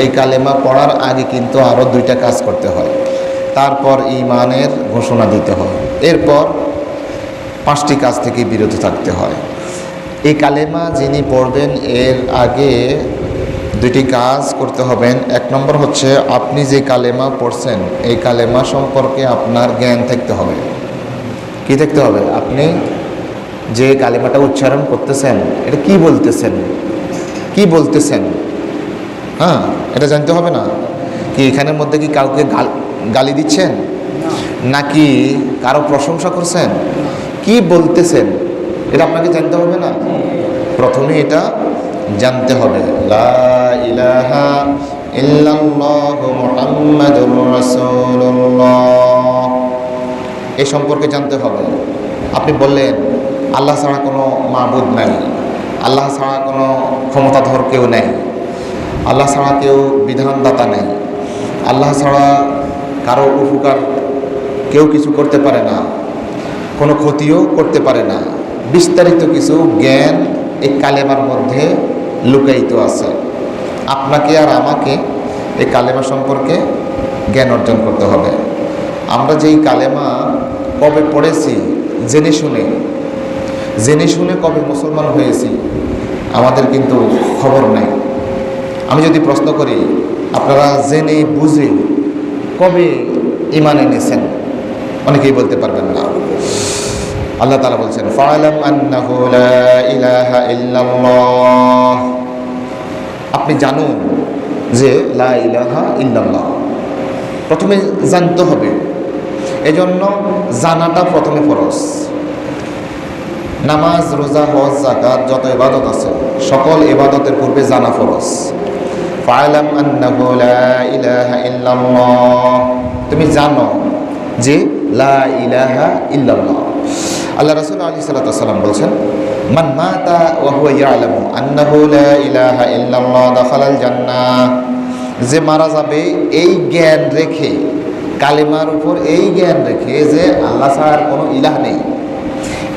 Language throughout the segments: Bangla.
এই কালেমা পড়ার আগে কিন্তু আরও দুইটা কাজ করতে হয়। তারপর ঈমানের ঘোষণা দিতে হয়, এরপর 5টি কাজ থেকে বিরত থাকতে হয়। এই কালেমা যিনি পড়বেন এর আগে 2টি কাজ করতে হবেন। 1 নম্বর হচ্ছে আপনি যে কালেমা পড়ছেন এই কালেমা সম্পর্কে আপনার জ্ঞান থাকতে হবে। কি থাকতে হবে? আপনি যে কালেমাটা উচ্চারণ করতেছেন এটা কি বলতেছেন, হ্যাঁ, এটা জানতে হবে না। কি এখানের মধ্যে কি কাউকে গালি দিচ্ছেন, নাকি কারো প্রশংসা করছেন, কি বলতেছেন, এটা আপনাকে জানতে হবে না। প্রথমে এটা জানতে হবে, লা ইলাহা ইল্লাল্লাহু মুহাম্মাদুর রাসূলুল্লাহ, এই সম্পর্কে জানতে হবে। আপনি বললেন আল্লাহ ছাড়া কোনো মাবুদ নাই, আল্লাহ ছাড়া কোনো ক্ষমতাধর কেউ নেই, আল্লাহ ছাড়া কেউ বিধানদাতা নেই, আল্লাহ ছাড়া কারো উপকার কেউ কিছু করতে পারে না, কোনো ক্ষতিও করতে পারে না। বিস্তারিত কিছু জ্ঞান এই কালেমার মধ্যে লুকায়িত আছে। আপনাকে আর আমাকে এই কালেমা সম্পর্কে জ্ঞান অর্জন করতে হবে। আমরা যেই কালেমা কবে পড়েছি জেনে শুনে কবে মুসলমান হয়েছি আমাদের কিন্তু খবর নাই। আমি যদি প্রশ্ন করি আপনারা জেনে বুঝে কবে ঈমান এনেছেন, অনেকেই বলতে পারবেন না। আল্লাহ তাআলা বলছেন, ফা'লাম আন্নাহু লা ইলাহা ইল্লাল্লাহ, আপনি জানুন যে লা ইলাহা ইল্লাল্লাহ। প্রথমে জানতে হবে, এজন্য জানাটা প্রথমে ফরজ। নামাজ, রোজা, হজ, যাকাত যত ইবাদত আছে সকল ইবাদতের পূর্বে জানা ফরজ। ফা'লাম আন্নাহু লা ইলাহা ইল্লাল্লাহ, তুমি জানো যে লা ইলাহা ইল্লাল্লাহ। আল্লাহ রাসূল আলাইহিস সালাতু ওয়াস সালাম বলেন, মান মাতা ওয়া হুয়া ইয়ালামু আন্নাহু লা ইলাহা ইল্লাল্লাহ দাখালাল জান্নাহ, যে মারা যাবে এই জ্ঞান রেখে, কালেমার উপর এই জ্ঞান রেখে যে আল্লাহ ছাড়া কোনো ইলাহ নেই,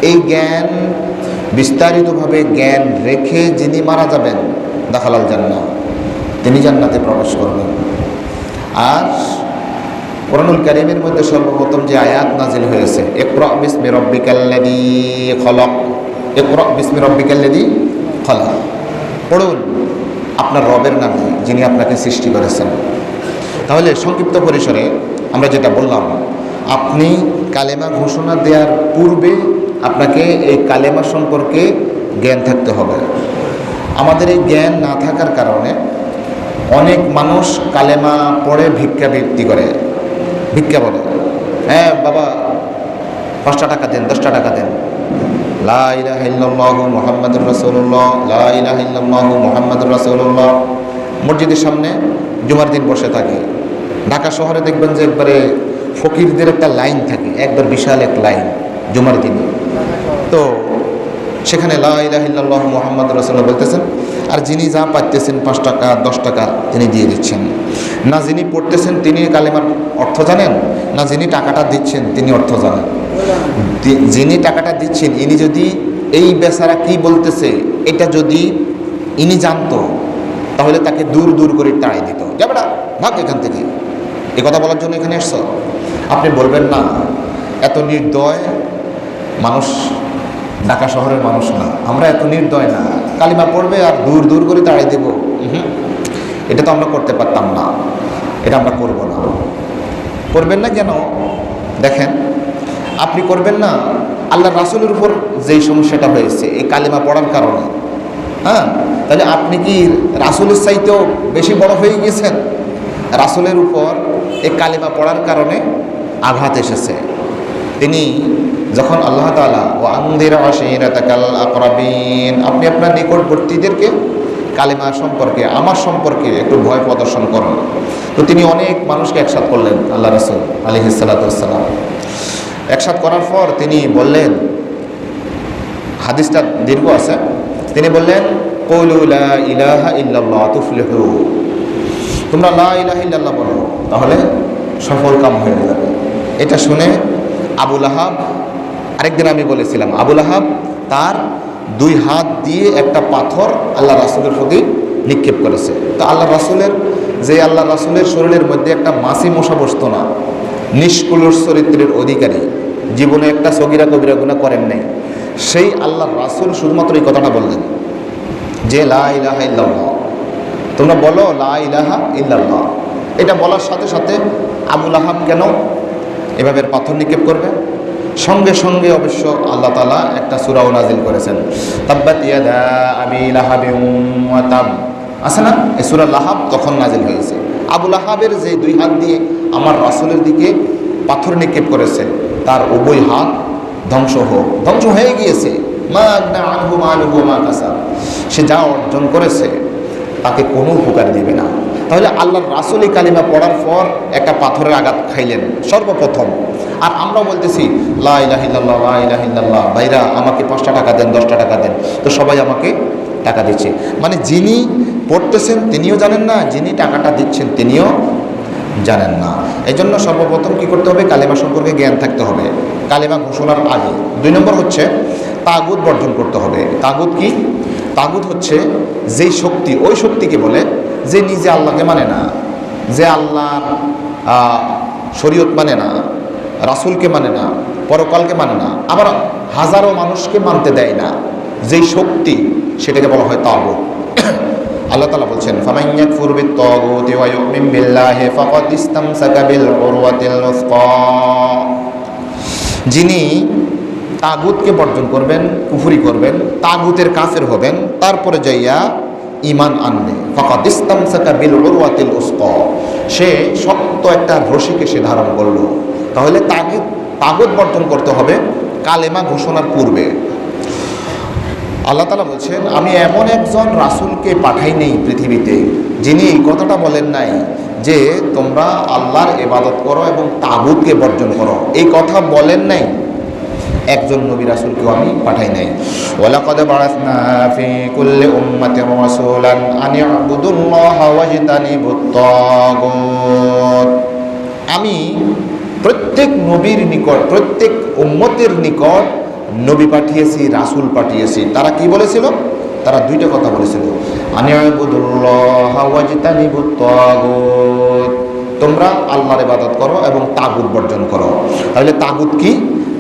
এই জ্ঞান বিস্তারিতভাবে জ্ঞান রেখে যিনি মারা যাবেন দাখালাল জান্নাহ, তিনি জান্নাতে প্রবেশ করবেন। আর কোরআনুল কারীমের মধ্যে সর্বপ্রথম যে আয়াত নাজিল হয়েছে, ইকরা বিসমি রাব্বিকাল্লাযী খলাক, ইকরা বিসমি রাব্বিকাল্লাযী খলাক, পড়ুন আপনার রবের নামে যিনি আপনাকে সৃষ্টি করেছেন। তাহলে সংক্ষিপ্ত পরিসরে আমরা যেটা বললাম, আপনি কালেমা ঘোষণা দেওয়ার পূর্বে আপনাকে এই কালেমা সম্পর্কে জ্ঞান থাকতে হবে। আমাদের এই জ্ঞান না থাকার কারণে অনেক মানুষ কালেমা পড়ে ভিক্ষাবৃত্তি করে, ভিক্ষা বলে, হ্যাঁ বাবা 5টা টাকা দেন, 10টা টাকা দেন, লা ইলাহা ইল্লাল্লাহু মুহাম্মাদুর রাসূলুল্লাহ, লা ইলাহা ইল্লাল্লাহু মুহাম্মাদুর রাসূলুল্লাহ। মসজিদের সামনে জুমার দিন বসে থাকে। ঢাকা শহরে দেখবেন যে একবারে ফকিরদের একটা লাইন থাকে, একবার বিশাল এক লাইন জুমার দিনে। তো সেখানে লা ইলাহা ইল্লাল্লাহু মুহাম্মাদুর রাসূলুল্লাহ বলতেছেন, আর যিনি যা পাইতেছেন 5 টাকা 10 টাকা তিনি দিয়ে দিচ্ছেন। না যিনি পড়তেছেন তিনি কালেমার অর্থ জানেন, না যিনি টাকাটা দিচ্ছেন তিনি অর্থ জানেন। যিনি টাকাটা দিচ্ছেন ইনি যদি এই বেচারা কি বলতেছে এটা যদি ইনি জানতো তাহলে তাকে দূর দূর করে তাড়িয়ে দিত, যাবে না, ভাগ এখান থেকে, এ কথা বলার জন্য এখানে এসছো। আপনি বলবেন না, এত নির্দয় মানুষ ঢাকা শহরের মানুষ না, আমরা এত নির্দয় না, কালিমা পড়বে আর দূর দূর করে তাড়িয়ে দেব, এটা তো আমরা করতে পারতাম না, এটা আমরা করব না। করবেন না কেন? দেখেন, আপনি করবেন না, আল্লাহ রাসূলের উপর যেই সমস্যাটা হয়েছে এই কালিমা পড়ার কারণে, হ্যাঁ, তাহলে আপনি কি রাসূলের চাইতেও বেশি বড় হয়ে গেছেন? রাসূলের উপর এই কালিমা পড়ার কারণে আঘাত এসেছে। তিনি যখন আল্লাহ তাআলা ওয়া আনদির আশীরাতাকাল আকরাবিন, আপনি আপনার নিকটবর্তীদেরকে কালিমা সম্পর্কে, আমার সম্পর্কে একটু ভয় প্রদর্শন করুন। তো তিনি অনেক মানুষকে একসাথ করলেন, আল্লাহ রাসূল আলাইহিস সালাতু ওয়াস সালাম একসাথ করার পর তিনি বললেন, হাদিসটা দীর্ঘ আছে, তিনি বললেন, কুলু লা ইলাহা ইল্লাল্লাহ তুফলিহু, তোমরা লা ইলাহা ইল্লাল্লাহ বলো তাহলে সফল কাম হয়ে যাবে। এটা শুনে আবু লাহাব, আরেকদিন আমি বলেছিলাম, আবু লাহাব তার 2 হাত দিয়ে একটা পাথর আল্লাহ রাসূলের প্রতি নিক্ষেপ করেছে। তো আল্লাহ রাসূলের শরীরের মধ্যে একটা মাছি মশা বসতো না, নিষ্কলুষ চরিত্রের অধিকারী, জীবনে একটা সগীরা কবিরা গুনাহ করেন নাই, সেই আল্লাহ রাসূল শুধুমাত্র এই কথাটা বললেন যে লা ইলাহা ইল্লাল্লাহ, তোমরা বলো লা ইলাহা ইল্লাল্লাহ। এটা বলার সাথে সাথে আবু লাহাব কেন এভাবে পাথর নিক্ষেপ করবে? সঙ্গে সঙ্গে অবশ্য আল্লাহ তাআলা একটা সূরাও নাজিল করেছেন, তাব্বাত ইয়াদা আবি লাহাবিন ওয়া তাব, আছে না? এই সূরা লাহাব তখন নাজিল হয়েছে। আবু লাহাবের যে দুই হাত দিয়ে আমার রাসূলের দিকে পাথর নিক্ষেপ করেছে, তার উভয় হাত ধ্বংস হয়ে গিয়েছে। মা আগনা আনহু মালুহু ওয়া মা কাসাব, সে যা অর্জন করেছে তাকে কোনো উপকার দিবে না। তাহলে আল্লাহর রাসূল এই কালিমা পড়ার পর একটা পাথরের আঘাত খাইলেন সর্বপ্রথম। আর আমরা বলতেছি লা ইলাহা ইল্লাল্লাহ, লা ইলাহা ইল্লাল্লাহ, ভাইরা আমাকে 5টা টাকা দেন, 10টা টাকা দেন, তো সবাই আমাকে টাকা দিচ্ছে। মানে যিনি পড়তেছেন তিনিও জানেন না, যিনি টাকাটা দিচ্ছেন তিনিও জানেন না। এই জন্য সর্বপ্রথম কী করতে হবে? কালিমা সম্পর্কে জ্ঞান থাকতে হবে কালিমা ঘোষণার আগে। 2 নম্বর হচ্ছে তাগুত বর্জন করতে হবে। তাগুত কি? তাগুত হচ্ছে যেই শক্তি, ওই শক্তিকে বলে যে নিজে আল্লাহকে মানে না, যে আল্লাহর শরীয়ত মানে না, রাসূলকে মানে না, পরকালকে মানে না, আবার হাজারো মানুষকে মানতে দেয় না, যেই শক্তি সেটাকে বলা হয় তাগুত। আল্লাহ তাআলা বলছেন ফামান ইয়াকফুর বিত-তাগুতি ওয়া ইউমিন বিল্লাহি ফাকাদ ইসতামসাকা বিল উরওয়াতিল উসকা, যিনি তাগুতকে বর্জন করবেন, কুফরি করবেন, তাগুতের কাফের হবেন, তারপরে যাইয়া ঈমান আনবে, ফাকাদ ইসতামসাকা বিল উরওয়াতিল উসকা, সে শক্ত একটা রশিকে সে ধারণ করলো। তাহলে তাগুত বর্জন করতে হবে কালেমা ঘোষণার পূর্বে। আল্লাহ তাআলা বলছেন আমি এমন একজন রাসূলকে পাঠাই নেই পৃথিবীতে যিনি এই কথাটা বলেন নাই যে তোমরা আল্লাহর ইবাদত করো এবং তাগুতকে বর্জন করো, এই কথা বলেন নাই। একজন নবী রাসূলকেও আমি পাঠাই নাই। ওয়ালাকাদ বারাসনা ফি কুল্লি উম্মাতির রাসূলান আন ইউবুদুল্লাহা ওয়াজতানিবুত তাগুত, আমি প্রত্যেক নবীর নিকট, প্রত্যেক উম্মতের নিকট নবী পাঠিয়েছি, রাসূল পাঠিয়েছি। তারা কি বলেছিল? তারা 2টা কথা বলেছিল, আনিয়াবুদুল্লাহা ওয়াজতানিবুত তাগুত, তোমরা আল্লাহর ইবাদত করো এবং তাগুত বর্জন করো। তাহলে তাগুত কি?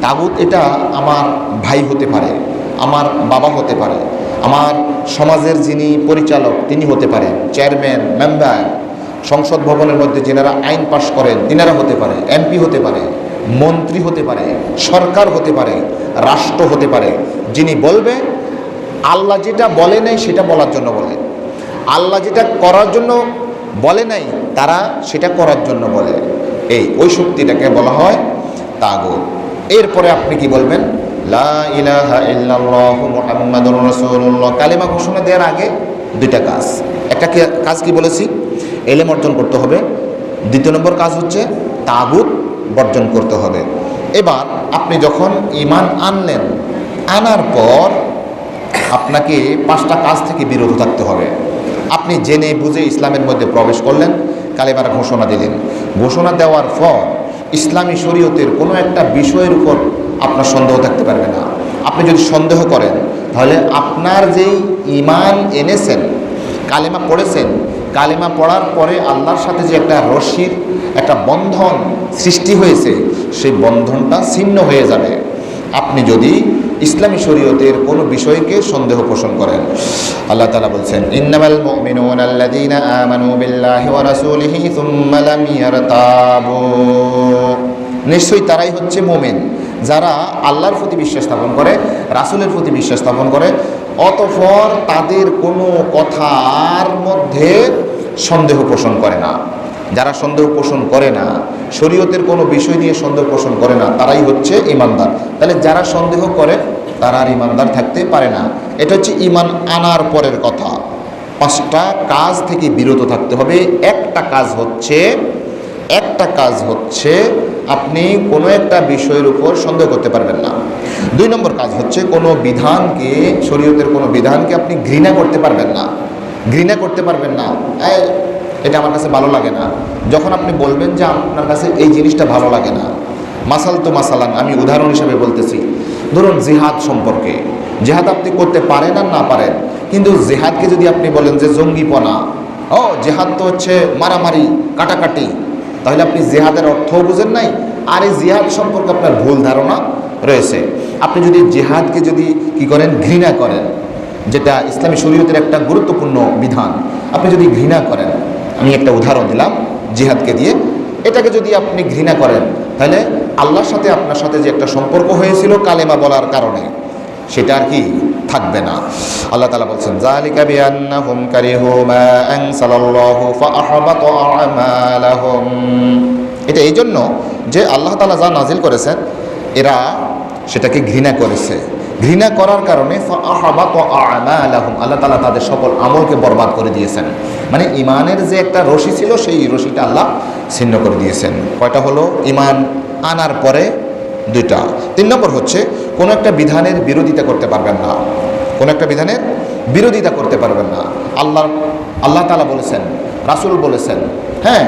তাগুত এটা আমার ভাই হতে পারে, আমার বাবা হতে পারে, আমার সমাজের যিনি পরিচালক তিনি হতে পারেন, চেয়ারম্যান, মেম্বার, সংসদ ভবনের মধ্যে যিনারা আইন পাশ করেন তিনারা হতে পারে, এমপি হতে পারে, মন্ত্রী হতে পারে, সরকার হতে পারে, রাষ্ট্র হতে পারে। যিনি বলবে আল্লাহ যেটা বলে নাই সেটা বলার জন্য বলে, আল্লাহ যেটা করার জন্য বলে নাই তারা সেটা করার জন্য বলে, ওই শক্তিটাকে বলা হয় তাগুত। এরপরে আপনি কি বলবেন? লা ইলাহা ইল্লাল্লাহু মুহাম্মাদুর রাসূলুল্লাহ। কালেমা ঘোষণা দেওয়ার আগে 2টা কাজ। একটা কাজ কি বলেছি? ইলম অর্জন করতে হবে। 2 নম্বর কাজ হচ্ছে তাগুত বর্জন করতে হবে। এবার আপনি যখন ঈমান আনলেন, আনার পর আপনাকে 5টা কাজ থেকে বিরত থাকতে হবে। আপনি জেনে বুঝে ইসলামের মধ্যে প্রবেশ করলেন, কালেমার ঘোষণা দিলেন। ঘোষণা দেওয়ার পর ইসলামী শরীয়তের কোনো একটা বিষয়ের উপর আপনার সন্দেহ থাকতে পারবে না। আপনি যদি সন্দেহ করেন তাহলে আপনার যেই ঈমান এনেছেন, কালেমা পড়েছেন, কালেমা পড়ার পরে আল্লাহর সাথে যে একটা রশির একটা বন্ধন সৃষ্টি হয়েছে সেই বন্ধনটা ছিন্ন হয়ে যাবে আপনি যদি ইসলামী শরীয়তের কোনো বিষয়কে সন্দেহ পোষণ করেন। আল্লাহ তাআলা বলছেন ইন্নামাল মুমিনুনা আল্লাযীনা আমানু বিল্লাহি ওয়া রাসূলিহি সুম্মা লাম ইয়ারতাবু, নিশ্চয়ই তারাই হচ্ছে মুমিন যারা আল্লাহর প্রতি বিশ্বাস স্থাপন করে, রাসূলের প্রতি বিশ্বাস স্থাপন করে, অতঃপর তাদের কোনো কথার মধ্যে সন্দেহ পোষণ করে না। যারা সন্দেহ পোষণ করে না, শরীয়তের কোনো বিষয় নিয়ে সন্দেহ পোষণ করে না, তারাই হচ্ছে ঈমানদার। তাহলে যারা সন্দেহ করে তারা আর ঈমানদার থাকতে পারে না। এটা হচ্ছে ঈমান আনার পরের কথা। 5টা কাজ থেকে বিরত থাকতে হবে। একটা কাজ হচ্ছে আপনি কোনো একটা বিষয়ের উপর সন্দেহ করতে পারবেন না। 2 নম্বর কাজ হচ্ছে কোনো বিধানকে, শরীয়তের কোনো বিধানকে আপনি ঘৃণা করতে পারবেন না। এটা আমার কাছে ভালো লাগে না। যখন আপনি বলবেন যে আপনার কাছে এই জিনিসটা ভালো লাগে না, মাসালান, আমি উদাহরণ হিসেবে বলতেছি, ধরুন জিহাদ সম্পর্কে জেহাদ আপনি করতে পারেন আর না পারেন, কিন্তু জেহাদকে যদি আপনি বলেন যে জঙ্গিপনা, জেহাদ তো হচ্ছে মারামারি কাটাকাটি, তাহলে আপনি জেহাদের অর্থও বুঝেন নাই, আর এই জেহাদ সম্পর্কে আপনার ভুল ধারণা রয়েছে। আপনি যদি জেহাদকে যদি কি করেন, ঘৃণা করেন, যেটা ইসলামী শরীয়তের একটা গুরুত্বপূর্ণ বিধান, আপনি যদি ঘৃণা করেন, আমি একটা উদাহরণ দিলাম জিহাদকে দিয়ে, এটাকে যদি আপনি ঘৃণা করেন, তাহলে আল্লাহর সাথে আপনার সাথে যে একটা সম্পর্ক হয়েছিল কালেমা বলার কারণে, সেটা আর কি থাকবে না। আল্লাহ তাআলা বলছেন, যালিকা বিআন্নাহুম কারিহু মা আনসালাল্লাহু ফাআহবাতা আমালাহুম। এটা এই জন্য যে আল্লাহ তাআলা যা নাজিল করেছেন এরা সেটাকে ঘৃণা করেছে। ঘৃণা করার কারণে ফাআহবাতা আমালাহুম, আল্লাহ তাআলা তাদের সকল আমলকে বরবাদ করে দিয়েছেন। মানে ইমানের যে একটা রশি ছিল সেই রশিটা আল্লাহ ছিন্ন করে দিয়েছেন। কয়টা হলো? ইমান আনার পরে দুইটা। 3 নম্বর হচ্ছে কোনো একটা বিধানের বিরোধিতা করতে পারবেন না, কোনো একটা বিধানের বিরোধিতা করতে পারবেন না। আল্লাহ তাআলা বলেছেন, রাসূল বলেছেন, হ্যাঁ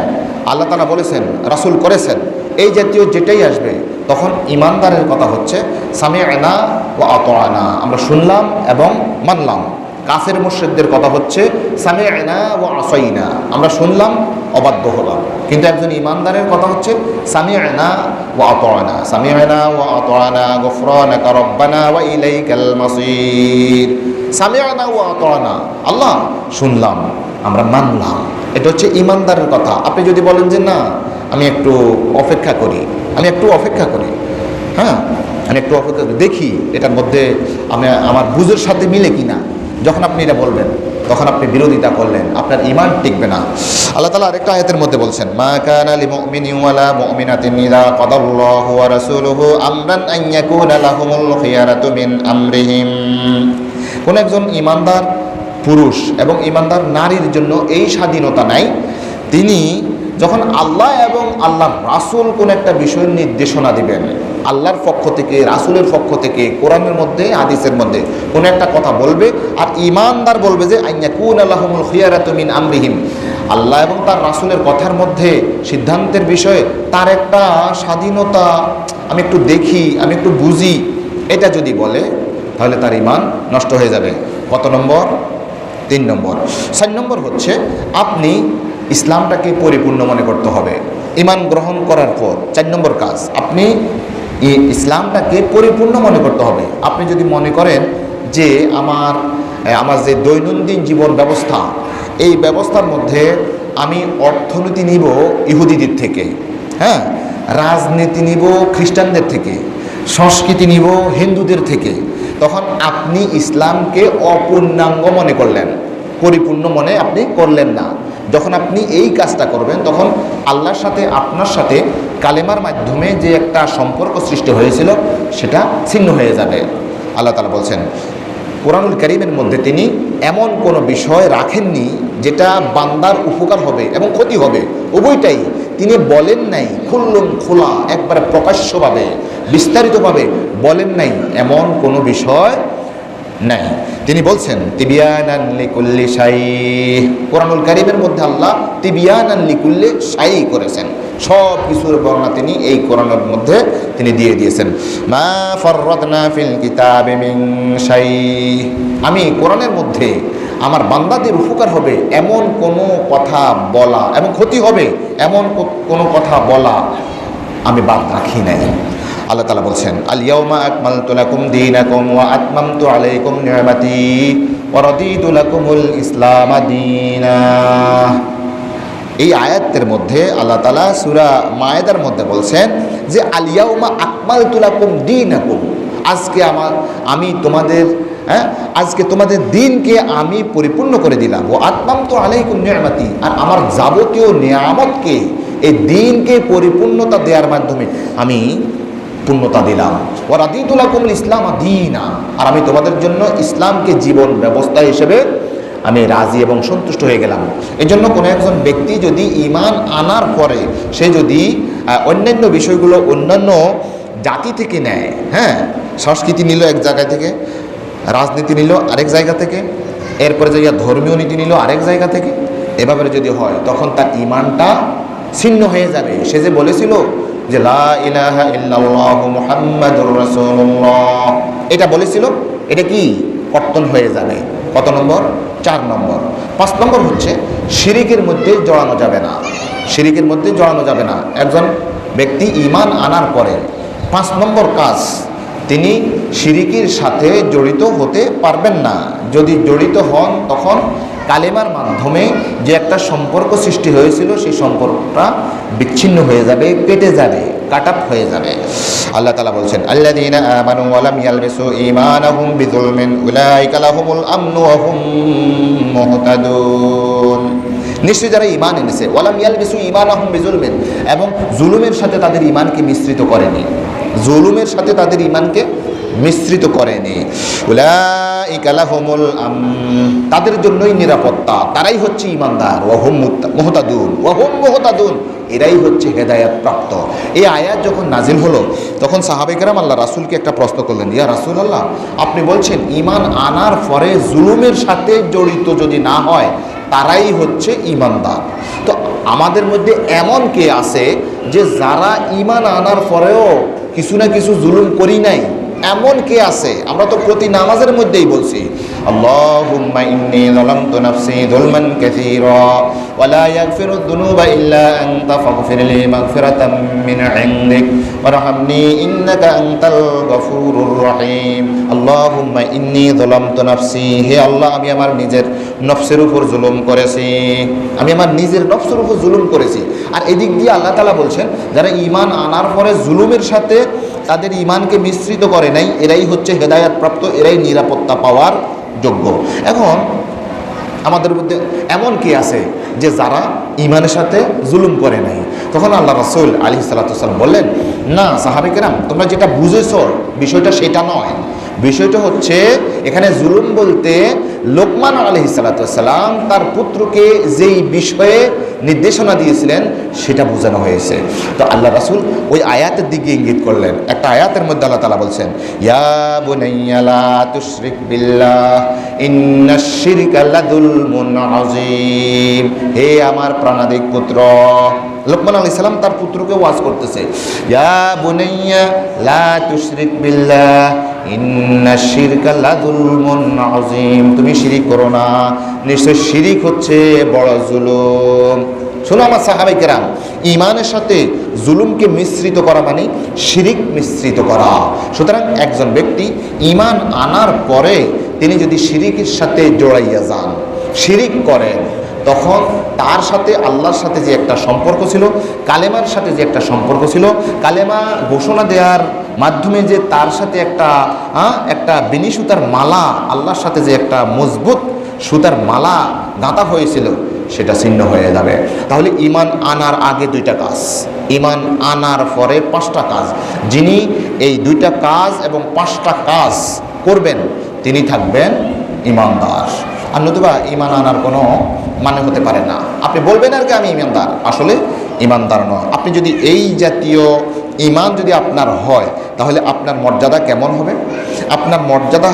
আল্লাহ তাআলা বলেছেন, রাসূল করেছেন, এই জাতীয় যেটাই আসবে তখন ইমানদারের কথা হচ্ছে সামি'না ওয়া আতা'না, আমরা শুনলাম এবং মানলাম। কাফের মুশরিকদের কথা হচ্ছে সামি'না ওয়া আসাইনা, আমরা শুনলাম অবাধ্য হলাম। কিন্তু একজন ইমানদারের কথা হচ্ছে সামি'না ওয়া আতা'না, সামি'না ওয়া আতা'না গুফরানাকা রাব্বানা ওয়া ইলাইকাল মাসির। সামি'না ওয়া আতা'না, আল্লাহ শুনলাম, আমরা মানলাম, এটা হচ্ছে ইমানদারের কথা। আপনি যদি বলেন যে না আমি একটু অপেক্ষা করি, আমি একটু অপেক্ষা করি, হ্যাঁ আমি একটু অপেক্ষা করি, দেখি এটার মধ্যে আমি আমার বুঝের সাথে মিলে কিনা, যখন আপনি এটা বলবেন তখন আপনি বিরোধিতা করলেন, আপনার ঈমান টিকবে না। আল্লাহ তাআলা আরেকটা আয়াতের মধ্যে বলছেন, মা কানা লিমুমিনিন ওয়ালা মুমিনাতিন ইযা কাদাল্লাহু ওয়া রাসূলুহু আমরান আন ইয়াকুনা লাহুমুল খিয়ারাতু মিন আমরিহিম। কোন একজন ঈমানদার পুরুষ এবং ঈমানদার নারীর জন্য এই স্বাধীনতা নাই, তিনি যখন আল্লাহ এবং আল্লাহর রাসূল কোন একটা বিষয়ের নির্দেশনা দিবেন, আল্লাহর পক্ষ থেকে রাসূলের পক্ষ থেকে কোরআনের মধ্যে হাদিসের মধ্যে কোন একটা কথা বলবে, আর ঈমানদার বলবে যে আইয়াকুনা লাহুমুল খিয়ারাতু মিন আমরিহিম, আল্লাহ এবং তার রাসূলের কথার মধ্যে সিদ্ধান্তের বিষয়ে তার একটা স্বাধীনতা, আমি একটু দেখি, আমি একটু বুঝি, এটা যদি বলে তাহলে তার ঈমান নষ্ট হয়ে যাবে। কত নম্বর? 3 নম্বর। 4 নম্বর হচ্ছে আপনি ইসলামটাকে পরিপূর্ণ মনে করতে হবে। ঈমান গ্রহণ করার পর 4 নম্বর কাজ, আপনি ইসলামটাকে পরিপূর্ণ মনে করতে হবে। আপনি যদি মনে করেন যে আমার যে দৈনন্দিন জীবন ব্যবস্থা, এই ব্যবস্থার মধ্যে আমি অর্থনীতি নিব ইহুদিদের থেকে, হ্যাঁ রাজনীতি নিব খ্রিস্টানদের থেকে, সংস্কৃতি নিব হিন্দুদের থেকে, তখন আপনি ইসলামকে অপূর্ণাঙ্গ মনে করলেন, পরিপূর্ণ মনে আপনি করলেন না। যখন আপনি এই কাজটা করবেন তখন আল্লাহর সাথে আপনার সাথে কালেমার মাধ্যমে যে একটা সম্পর্ক সৃষ্টি হয়েছিল সেটা ছিন্ন হয়ে যাবে। আল্লাহ তাআলা বলছেন কোরআনুল কারীমের মধ্যে তিনি এমন কোনো বিষয় রাখেননি যেটা বান্দার উপকার হবে এবং ক্ষতি হবে, উভয়টাই তিনি বলেন নাই। খুল্লুম খোলা, একবারে প্রকাশ্যভাবে বিস্তারিতভাবে বলেন নাই এমন কোনো বিষয় নাই। তিনি বলছেন তিবিয়ানান লিকুল্লি শাই, কোরআনুল কারীমের মধ্যে আল্লাহ তিবিয়ানান লিকুল্লি শাই করেছেন, সব কিছুর বর্ণনা তিনি এই কোরআনের মধ্যে তিনি দিয়ে দিয়েছেন। মা ফাররাদনা ফিল কিতাবি মিন শাই, আমি কোরআনের মধ্যে আমার বান্দাদের উপকার হবে এমন কোনো কথা বলা এবং ক্ষতি হবে এমন কোনো কথা বলা আমি বাদ রাখি নাই। আল্লাহ তাআলা বলছেন আল ইয়াউমা আকমালতু লাকুম দীনাকুম ওয়া আতমামতু আলাইকুম নি'মাতি ওয়া রাদিতু লাকুমুল ইসলাম দীনা। এই আয়াতের মধ্যে আল্লাহ তাআলা সূরা মায়েদার মধ্যে বলছেন যে আল ইয়াউমা আকমালতু লাকুম দীনাকুম, আমি তোমাদের আজকে তোমাদের দিনকে আমি পরিপূর্ণ করে দিলাম। ও আতমামতু আলাইকুম নি'মাতি, আর আমার যাবতীয় নিয়ামতকে এই দিনকে পরিপূর্ণতা দেওয়ার মাধ্যমে আমি পূর্ণতা দিলাম। ওয়া রাদিতু লাকুমুল ইসলাম দীনা, আর আমি তোমাদের জন্য ইসলামকে জীবন ব্যবস্থা হিসেবে আমি রাজি এবং সন্তুষ্ট হয়ে গেলাম। এই জন্য কোনো একজন ব্যক্তি যদি ঈমান আনার পরে সে যদি অন্যান্য বিষয়গুলো অন্যান্য জাতি থেকে নেয়, হ্যাঁ সংস্কৃতি নিল এক জায়গা থেকে, রাজনীতি নিল আরেক জায়গা থেকে, এরপরে যাইয়া ধর্মীয় নীতি নিল আরেক জায়গা থেকে, এভাবে যদি হয় তখন তার ঈমানটা ছিন্ন হয়ে যাবে। সে যে বলেছিল যে লা ইলাহা ইল্লাল্লাহু মুহাম্মাদুর রাসূলুল্লাহ, এটা বলেছিল, এটা কি পতন হয়ে যাবে। কত নম্বর? 4 নম্বর। 5 নম্বর হচ্ছে শিরিকের মধ্যে জড়ানো যাবে না। শিরিকের মধ্যে জড়ানো যাবে না। একজন ব্যক্তি ঈমান আনার পরে 5 নম্বর কাজ, তিনি শিরিকের সাথে জড়িত হতে পারবেন না। যদি জড়িত হন তখন কালেমার মাধ্যমে যে একটা সম্পর্ক সৃষ্টি হয়েছিল সেই সম্পর্কটা বিচ্ছিন্ন হয়ে যাবে, কেটে যাবে, কাট আপ হয়ে যাবে। আল্লাহ তাআলা বলছেন, আল্লাযীনা আমানু ওয়া লাম ইয়ালবিসু ঈমানাহুম বিযুলমিন উলাইকা লাহুমুল আমনু ওয়া হুম মুহতাদুন। নিশ্চয়ই যারা ঈমান এনেছে, ওয়া লাম ইয়ালবিসু ঈমানাহুম বিযুলমিন, এবং জুলুমের সাথে তাদের ঈমানকে মিশ্রিত করেনি, জুলুমের সাথে তাদের ঈমানকে মিশ্রিত করেনি। উলাইকা লাহুমুল তাদের জন্যই নিরাপত্তা, তারাই হচ্ছে ঈমানদার। ওয়া হুম মুহতাদুন, এরাই হচ্ছে হেদায়েত প্রাপ্ত। এই আয়াত যখন নাজিল হলো তখন সাহাবায়ে কেরাম আল্লাহ রাসূলকে একটা প্রশ্ন করলেন, ইয়া রাসূলুল্লাহ, আপনি বলছেন ঈমান আনার পরে জুলুমের সাথে জড়িত যদি না হয় তারাই হচ্ছে ঈমানদার। তো আমাদের মধ্যে এমন কে আছে যে যারা ঈমান আনার পরেও কিছু না কিছু জুলুম করি নাই? এমন কে আছে? আমরা তো প্রতি নামাজের মধ্যেই বলছি, আল্লাহুম্মা ইন্নী যালামতু নাফসি যুলমান কাসীরা ওয়া লা ইয়াগফিরুদ যুনুবা ইল্লা আনতা ফাগফিরলি মাগফিরাতাম মিন ইনদিক ওয়ারহামনি ইন্নাকা আনতাল গফুরুর রহিম। আল্লাহুম্মা ইন্নী যালামতু নাফসি, হে আল্লাহ, আমি আমার নিজের নফসের উপর জুলুম করেছি, আমি আমার নিজের নফসের উপর জুলুম করেছি। আর এদিক দিয়ে আল্লাহ তাআলা বলছেন, যারা ঈমান আনার পরে জুলুমের সাথে তাদের ঈমানকে মিশ্রিত করে নাই, এরাই হচ্ছে হেদায়েত প্রাপ্ত, এরাই নিরাপত্তা পাওয়ার যোগ্য। এখন আমাদের মধ্যে এমন কি আছে যে যারা ঈমানের সাথে জুলুম করে নাই? তখন আল্লাহ রাসূল আলাইহিস সালাতু ওয়াস সালাম বললেন, না সাহাবায়ে কেরাম, তোমরা যেটা বুঝেছো বিষয়টা সেটা নয়। বিষয়টা হচ্ছে এখানে জুলুম বলতে লোকমান আলাইহিস সালাতু ওয়াস সালাম তার পুত্রকে যেই বিষয়ে নির্দেশনা দিয়েছিলেন সেটা বোঝানো হয়েছে। তো আল্লাহ রাসূল ওই আয়াতের দিকে ইঙ্গিত করলেন। একটা আয়াতের মধ্যে আল্লাহ তাআলা বলছেন, ইয়া বুনাইয়া লা তুশরিক বিল্লাহ ইন্নাশ শিরকা লাযুলমুন আযীম। হে আমার প্রাণাদিক পুত্র, লোকমান আলাইহিস সালাম তার পুত্রকে ওয়াজ করতেছে, ইয়া বুনাইয়া লা তুশরিক বিল্লাহ ইন্নাশ শিরকা লাযুলমুন আযীম। তুমি শিরিক করো না, নিশ্চয় শিরিক হচ্ছে বড় জুলুম। শোনো আমার সাহাবায়ে কেরাম, ঈমানের সাথে জুলুমকে মিশ্রিত করা মানে শিরিক মিশ্রিত করা। সুতরাং একজন ব্যক্তি ঈমান আনার পরে তিনি যদি শিরিকের সাথে জড়াইয়া যান, শিরিক করেন, তখন তার সাথে আল্লাহর সাথে যে একটা সম্পর্ক ছিল, কালেমার সাথে যে একটা সম্পর্ক ছিল, কালেমা ঘোষণা দেওয়ার মাধ্যমে যে তার সাথে একটা বেনি সুতার মালা, আল্লাহর সাথে যে একটা মজবুত সুতার মালা গাঁথা হয়েছিল, সেটা ছিন্ন হয়ে যাবে। তাহলে ঈমান আনার আগে 2টা কাজ, ঈমান আনার পরে 5টা কাজ। যিনি এই 2টা কাজ এবং 5টা কাজ করবেন তিনি থাকবেন ঈমানদার। আর নতুবা ঈমান আনার কোনো মানে হতে পারে না। আপনি বলবেন আর কি আমি ঈমানদার, আসলে ঈমানদার নয়। আপনি যদি এই জাতীয় ঈমান যদি আপনার হয় তাহলে আপনার মর্যাদা কেমন হবে? আপনার মর্যাদা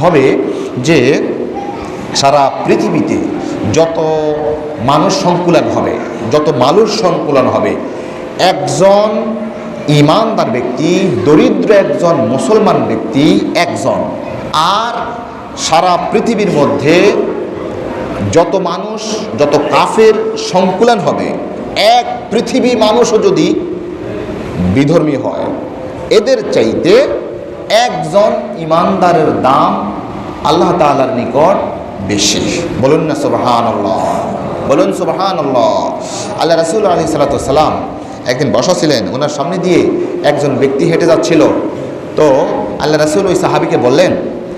হবে যে সারা পৃথিবীতে যত মানুষ সংকুলন হবে, একজন ঈমানদার ব্যক্তি, দরিদ্র একজন মুসলমান ব্যক্তি একজন, আর সারা পৃথিবীর মধ্যে যত মানুষ, যত কাফের সংকুলন হবে, এক পৃথিবী মানুষও যদি বিধর্মী হয়, এদের চাইতে একজন ঈমানদারের দাম আল্লাহ তাআলার নিকট বেশি। বলুন না সুবহানাল্লাহ, বলুন সুবহানাল্লাহ। আল্লাহ রাসূল আলাইহিস সালাতু ওয়াস সালাম একদিন বসা ছিলেন, ওনার সামনে দিয়ে একজন ব্যক্তি হেঁটে যাচ্ছিল। তো আল্লাহ রাসূল ওই সাহাবীকে বললেন,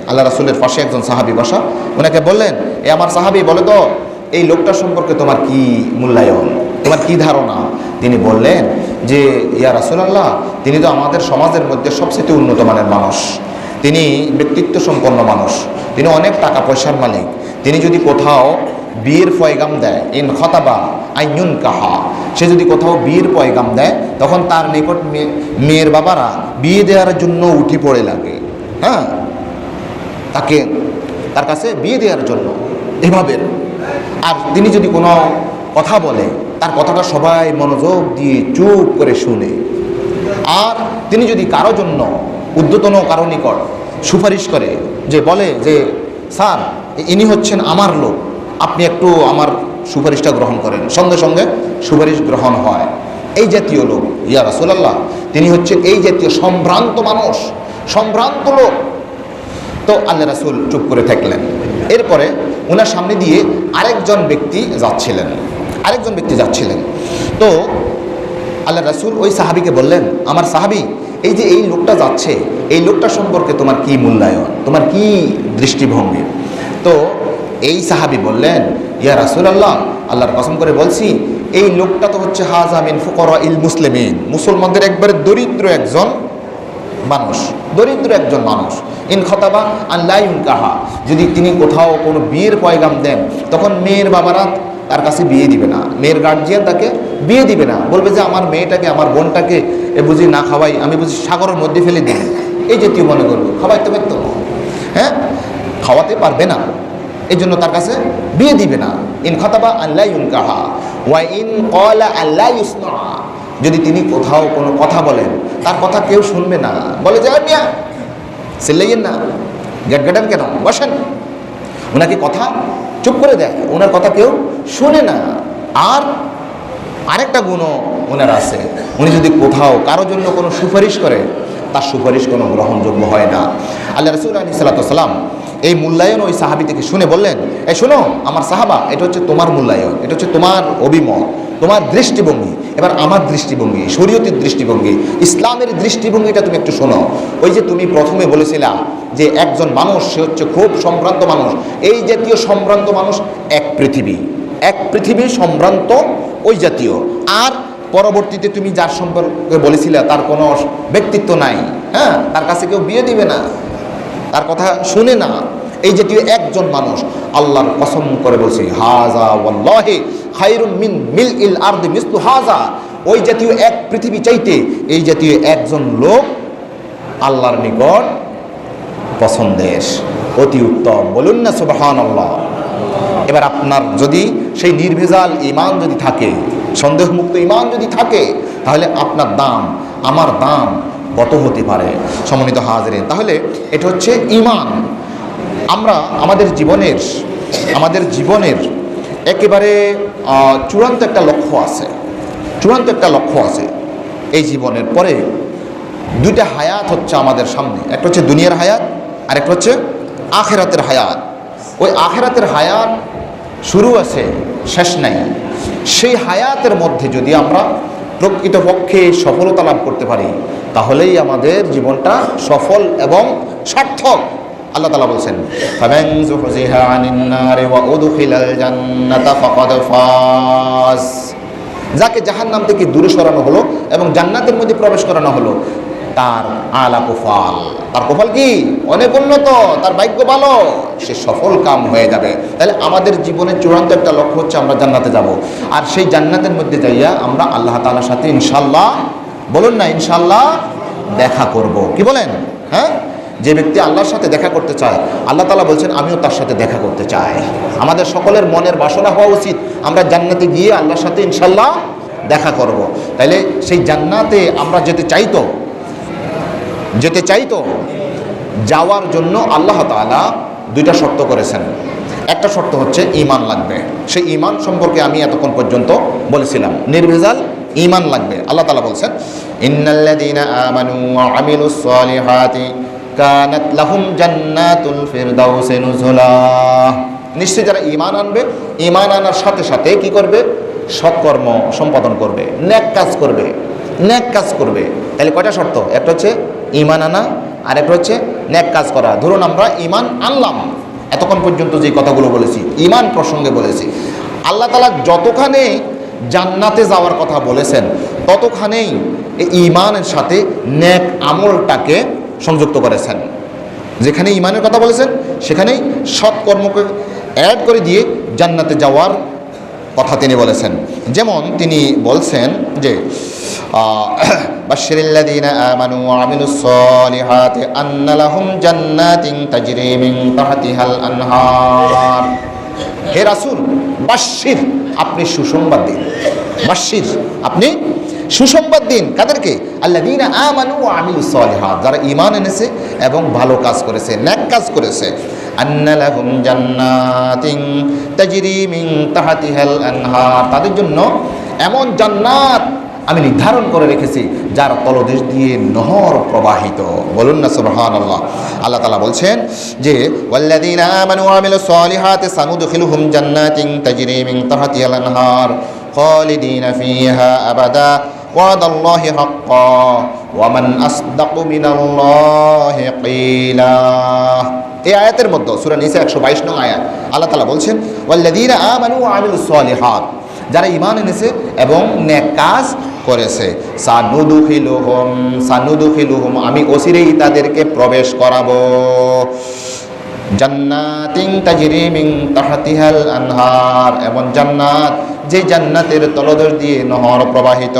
আল্লাহ রাসূলের পাশে একজন সাহাবী বসা, ওনাকে বললেন, এ আমার সাহাবী, বলো তো এই লোকটার সম্পর্কে তোমার কি মূল্যায়ন, তোমার কি ধারণা? তিনি বললেন যে ইয়া রাসূলুল্লাহ, তিনি তো আমাদের সমাজের মধ্যে সবচেয়ে উন্নত মানের মানুষ, তিনি ব্যক্তিত্ব সম্পন্ন মানুষ, তিনি অনেক টাকা পয়সার মালিক। তিনি যদি কোথাও বিয়ের পয়গাম দেয়, ইন খতাবা আইনুন কাহা, সে যদি কোথাও বিয়ের পয়গাম দেয় তখন তার নিকট মেয়ের বাবারা বিয়ে দেওয়ার জন্য উঠি পড়ে লাগে, হ্যাঁ, তার কাছে বিয়ে দেওয়ার জন্য এভাবে। আর তিনি যদি কোনো কথা বলে তার কথাটা সবাই মনোযোগ দিয়ে চুপ করে শুনে। আর তিনি যদি কারো জন্য ঊর্ধ্বতন কারো নিকট সুপারিশ করে যে বলে যে স্যার ইনি হচ্ছেন আমার লোক, আপনি একটু আমার সুপারিশটা গ্রহণ করেন, সঙ্গে সঙ্গে সুপারিশ গ্রহণ হয়। এই জাতীয় লোক ইয়া রাসূলুল্লাহ, তিনি হচ্ছেন এই জাতীয় সম্ভ্রান্ত মানুষ, সম্ভ্রান্ত লোক। তো আল্লাহ রাসূল চুপ করে থাকলেন। এরপরে ওনার সামনে দিয়ে আরেকজন ব্যক্তি যাচ্ছিলেন। তো আল্লাহ রাসূল ওই সাহাবীকে বললেন, আমার সাহাবী, এই যে এই লোকটা যাচ্ছে, এই লোকটা সম্পর্কে তোমার কি মূল্যায়ন, তোমার কি দৃষ্টিভঙ্গি? তো এই সাহাবী বললেন, ইয়া রাসূলুল্লাহ, আল্লাহর কসম করে বলছি, এই লোকটা তো হচ্ছে হাযা মিন ফুকারাইল মুসলিমিন, মুসলমানদের একবারে দরিদ্র একজন মানুষ। ইন খতাবা আল্লা ইউনকাহা, যদি তিনি কোথাও কোনো বিয়ের পয়গাম দেন, তখন মেয়ের বাবারা তার কাছে বিয়ে দিবে না, মেয়ের গার্জিয়ান তাকে বিয়ে দিবে না, বলবে যে আমার মেয়েটাকে, আমার বোনটাকে বুঝি না খাওয়াই, আমি বুঝি সাগরের মধ্যে ফেলে দিই, এই জাতীয় মনে করবো। খাওয়াইতে পারতো, হ্যাঁ, খাওয়াতে পারবে না, এই জন্য তার কাছে বিয়ে দিবে না। ইন খতাবা আল্লা ইউনকাহা ওয়া ইন ক্বালা আল্লা ইউসনা, যদি তিনি কোথাও কোনো কথা বলেন, তার কথা কেউ শুনবে না, বলে যে মিয়া চিল্লাইয়েন না, গেটগাটান কেন, বসেন, ওনাকে কথা চুপ করে দেয়, ওনার কথা কেউ শুনে না। আর আরেকটা গুণও ওনার আছে, উনি যদি কোথাও কারোর জন্য কোনো সুপারিশ করে, তার সুপারিশ কোনো গ্রহণযোগ্য হয় না। আল্লাহ রাসূল আলাইহিস সালাতু ওয়াস সালাম এই মূল্যায়ন ওই সাহাবী থেকে শুনে বললেন, এই শোনো আমার সাহাবা, এটা হচ্ছে তোমার মূল্যায়ন, এটা হচ্ছে তোমার অভিমত, তোমার দৃষ্টিভঙ্গি। এবার আমার দৃষ্টিভঙ্গি, শরীয়তের দৃষ্টিভঙ্গি, ইসলামের দৃষ্টিভঙ্গিটা তুমি একটু শোনো। ওই যে তুমি প্রথমে বলেছিলা যে একজন মানুষ, সে হচ্ছে খুব সম্ভ্রান্ত মানুষ, এই জাতীয় সম্ভ্রান্ত মানুষ এক পৃথিবী সম্ভ্রান্ত ওই জাতীয়। আর পরবর্তীতে তুমি যার সম্পর্কে বলেছিলে তার কোনো ব্যক্তিত্ব নাই, হ্যাঁ, তার কাছে কেউ বিয়ে দিবে না, তার কথা শুনে না, এই জাতীয় একজন মানুষ, আল্লাহর কসম করে বলছি, হাযা ওয়াল্লাহি খায়রুম মিন মিলইল আরদি মিসলু হাযা, ওই জাতীয় এক পৃথিবী চাইতে এই জাতীয় একজন লোক আল্লাহর নিকট পছন্দের, অতি উত্তম। বলুন না সুবহানাল্লাহ। এবার আপনার যদি সেই নির্ভেজাল ঈমান যদি থাকে, সন্দেহমুক্ত ঈমান যদি থাকে, তাহলে আপনার দাম, আমার দাম কত হতে পারে সম্মানিত হাজিরিন। তাহলে এটা হচ্ছে ঈমান। আমরা আমাদের জীবনের একেবারে চূড়ান্ত একটা লক্ষ্য আছে। এই জীবনের পরে দুইটা হায়াত হচ্ছে আমাদের সামনে, একটা হচ্ছে দুনিয়ার হায়াত, আর একটা হচ্ছে আখিরাতের হায়াত। ওই আখিরাতের হায়াত শুরু আছে, শেষ নাই। সেই হায়াতের মধ্যে যদি আমরা প্রকৃতপক্ষে সফলতা লাভ করতে পারি, তাহলেই আমাদের জীবনটা সফল এবং সার্থক। আল্লাহ তাআলা বলছেন, ফামান যুহজিহা আনিন নারি ওয়া উদখিলাল জান্নাতা ফাকাদ ফাজ, যাকে জাহান্নাম থেকে দূরে সরানো হলো এবং জান্নাতের মধ্যে প্রবেশ করানো হলো, তার আলা কুফাল, তার কপাল কি অনেক উন্নত, তার ভাগ্য ভালো, সে সফল কাম হয়ে যাবে। তাহলে আমাদের জীবনের চূড়ান্ত একটা লক্ষ্য হচ্ছে আমরা জান্নাতে যাব, আর সেই জান্নাতের মধ্যে যাইয়া আমরা আল্লাহ তাআলার সাথে ইনশাআল্লাহ, বলুন না ইনশাআল্লাহ, দেখা করব। কি বলেন? হ্যাঁ, যে ব্যক্তি আল্লাহর সাথে দেখা করতে চায়, আল্লাহ তাআলা বলছেন আমিও তার সাথে দেখা করতে চাই। আমাদের সকলের মনের বাসনা হওয়া উচিত আমরা জান্নাতে গিয়ে আল্লাহর সাথে ইনশাআল্লাহ দেখা করব। তাইলে সেই জান্নাতে আমরা যেতে চাইতো, যাওয়ার জন্য আল্লাহ তাআলা দুইটা শর্ত করেছেন। একটা শর্ত হচ্ছে ঈমান লাগবে। সেই ঈমান সম্পর্কে আমি এতক্ষণ পর্যন্ত বলেছিলাম, নির্ভেজাল ঈমান লাগবে। আল্লাহ তাআলা বলছেন, ইন্নাল্লাযীনা আমানু ওয়া আমিলুস সালিহাতি কানাত লাহুম জান্নাতুল ফিরদাউসি নুজুলা। নিশ্চয়ই যারা ঈমান আনবে, ঈমান আনার সাথে সাথে কি করবে? সৎকর্ম সম্পাদন করবে, নেক কাজ করবে। তাহলে কয়টা শর্ত? একটা হচ্ছে ঈমান আনা, আর একটা হচ্ছে নেক কাজ করা। ধরুন আমরা ঈমান আনলাম, এতক্ষণ পর্যন্ত যে কথাগুলো বলেছি ঈমান প্রসঙ্গে বলেছি। আল্লাহ তাআলা যতখানে জান্নাতে যাওয়ার কথা বলেছেন, ততখানেই ঈমানের সাথে নেক আমলটাকে সংযুক্ত করেছেন। যেখানে ঈমানের কথা বলেছেন, সেখানেই সৎকর্মকে অ্যাড করে দিয়ে জান্নাতে যাওয়ার কথা তিনি বলেছেন। যেমন তিনি বলছেন যে বাশশিরিল্লাযীনা আমানু ওয়া আমিলুস সালিহাতি আন্না লাহুম জান্নাতিন তাজরি মিন তাহতিহাল আনহার। হে রাসূল, বাশশির, আপনি সুসংবাদ দিন, বাশশির, আপনি সুসংবাদ দিন কাদেরকে? আল্লাযীনা আমানু ওয়া আমিলুস সালিহাত, যারা ঈমান এনেছে এবং ভালো কাজ করেছে, নেক কাজ করেছে। আন্না লাহুম জান্নাতিন তাজরি মিন তাহতিহাল আনহার, তাদের জন্য এমন জান্নাত আমি নির্ধারণ করে রেখেছি যার তলদেশ দিয়ে নহর প্রবাহিত। বলুন না সুবহানাল্লাহ। আল্লাহ তাআলা বলছেন যে ওয়াল্লাযীনা আমানু ওয়া আমিলুস সালিহাতি সানুদখিলুহুম জান্নাতিন তাজরি মিন তাহতিহাল আনহার খালিদিনা ফিহা আবাদা ওয়াদাল্লাহি হাক্কান ওয়া মান আসদাকু মিনাল্লাহি ক্বিলা। এই আয়াতের মধ্যে সূরা নিসা 122 নং আয়াত আল্লাহ তাআলা বলছেন ওয়াল্লাযীনা আমানু ওয়া আমিলুস সালিহাত, যারা ঈমান এনেছে এবং নেক কাজ করেছে। সানুদখিলুহুম আমি অচিরেই তাদেরকে প্রবেশ করাবো জান্নাতিন তাজরি মিন তাহতিহাল আনহার, এমন জান্নাত যে জান্নাতের তলদেশ দিয়ে নহর প্রবাহিত।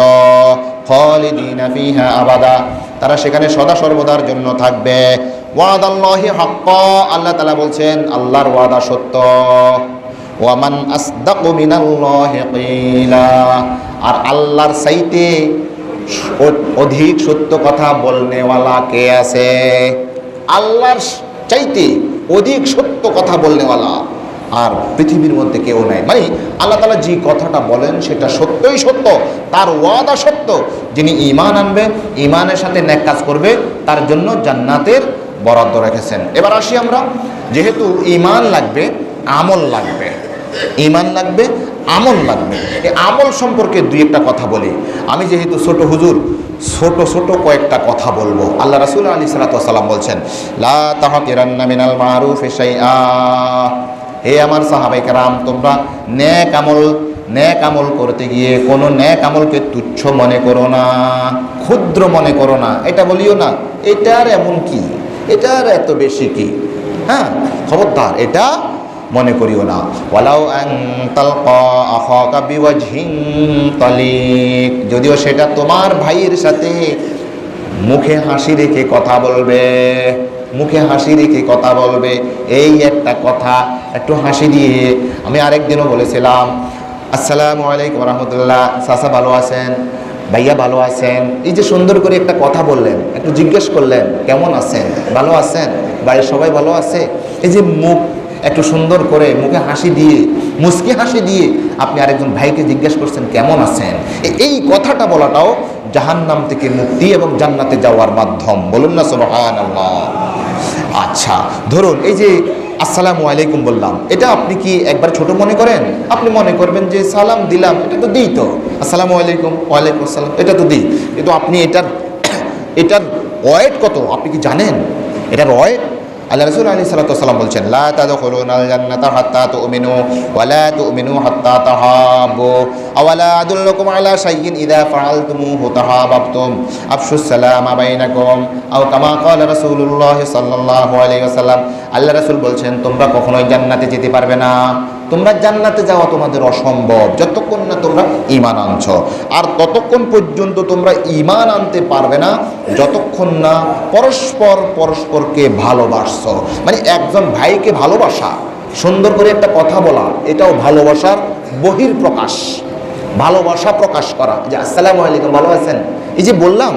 খালিদিনা ফিহা আবাদা, তারা সেখানে সদা সর্বদার জন্য থাকবে। ওয়াদাল্লাহি হাক্কান, আল্লাহ তাআলা বলছেন আল্লাহর ওয়াদা সত্য। ওয়া মান আসদাকু মিনাল্লাহি ক্বিলা, আর আল্লাহর চাইতে অধিক সত্য কথা বলনেওয়ালা কে আছে? আল্লাহর চাইতে অধিক সত্য কথা বলনেওয়ালা আর পৃথিবীর মধ্যে কেউ নাই। মানে আল্লাহ তাআলা যে কথাটা বলেন সেটা সত্যই সত্য, তার ওয়াদা সত্য। যিনি ঈমান আনবে, ঈমানের সাথে নেক কাজ করবে, তার জন্য জান্নাতের বরাদ্দ রেখেছেন। এবার আসি আমরা, যেহেতু ঈমান লাগবে, আমল লাগবে, ঈমান লাগবে, আমল লাগবে। এই আমল সম্পর্কে দুই একটা কথা বলি। আমি যেহেতু ছোট হুজুর, ছোট ছোট কয়েকটা কথা বলবো। আল্লাহ রাসূল আলাইহিস সালাতু ওয়াস সালাম বলছেন লা তাহকিরান্না মিনাল মারুফি শাইআ, হে আমার সাহাবায়ে কেরাম, তোমরা নেক আমল করতে গিয়ে কোনো নেক আমলকে তুচ্ছ মনে করো না, ক্ষুদ্র মনে করো না। এটা বলিও না এটার এমন কি, এটার এত বেশি কি। হ্যাঁ, খবরদার এটা মনে করিও না। ওয়ালাউ আন তালকা আখাকা বিওয়াজহিন তালিক, যদিও সেটা তোমার ভাইয়ের সাথে মুখে হাসি রেখে কথা বলবে, মুখে হাসি রেখে কথা বলবে। এই একটা কথা একটু হাসি দিয়ে। আমি আরেকদিনও বলেছিলাম আসসালামু আলাইকুম রহমতুল্লাহ, চাচা ভালো আছেন, ভাইয়া ভালো আছেন। এই যে সুন্দর করে একটা কথা বললেন, একটু জিজ্ঞেস করলেন কেমন আছেন, ভালো আছেন, বাড়ির সবাই ভালো আছে। এই যে মুখ একটু সুন্দর করে মুখে হাসি দিয়ে, মুচকি হাসি দিয়ে আপনি আরেকজন ভাইকে জিজ্ঞেস করছেন কেমন আছেন, এই কথাটা বলাটাও জাহান্নাম থেকে মুক্তি এবং জান্নাতে যাওয়ার মাধ্যম। বলুন না সুবহানাল্লাহ। আচ্ছা, ধরুন এই যে আসসালামু আলাইকুম বললাম, এটা আপনি কি একবার ছোট মনে করেন? আপনি মনে করবেন যে সালাম দিলাম, এটা তো দিই, তো আসসালামু আলাইকুম, ওয়ালাইকুম আসসালাম, এটা তো দিই। কিন্তু আপনি এটার ওয়েট কত আপনি কি জানেন? এটার ওয়েট আল্লাহ রাসূল আলাইহিস সালাতু ওয়াস সালাম বলছেন লা তাদখুলুনাল জান্নাতা হাত্তা তুমিনু ওয়া লা তুমিনু হাত্তা তাহাব্বু আওয়ালা আদুল্লুকুম আলা শাইইন ইযা ফাআলতুমুহু তাহাব্বাতুম আফশুস সালামা বাইনাকুম আও কামা ক্বালা রাসূলুল্লাহ সাল্লাল্লাহু আলাইহি ওয়াসাল্লাম। আল্লাহ রাসূল বলছেন তোমরা কখনোই জান্নাতে যেতে পারবে না, তোমরা জান্নাতে যাওয়া তোমাদের অসম্ভব যতক্ষণ না তোমরা ঈমান আনছো। আর ততক্ষণ পর্যন্ত তোমরা ঈমান আনতে পারবে না যতক্ষণ না পরস্পরকে ভালোবাসছো। মানে একজন ভাইকে ভালোবাসা, সুন্দর করে একটা কথা বলা, এটাও ভালোবাসার বহির্প্রকাশ, ভালোবাসা প্রকাশ করা। যে আসসালামু আলাইকুম, ভালো আছেন, এই যে বললাম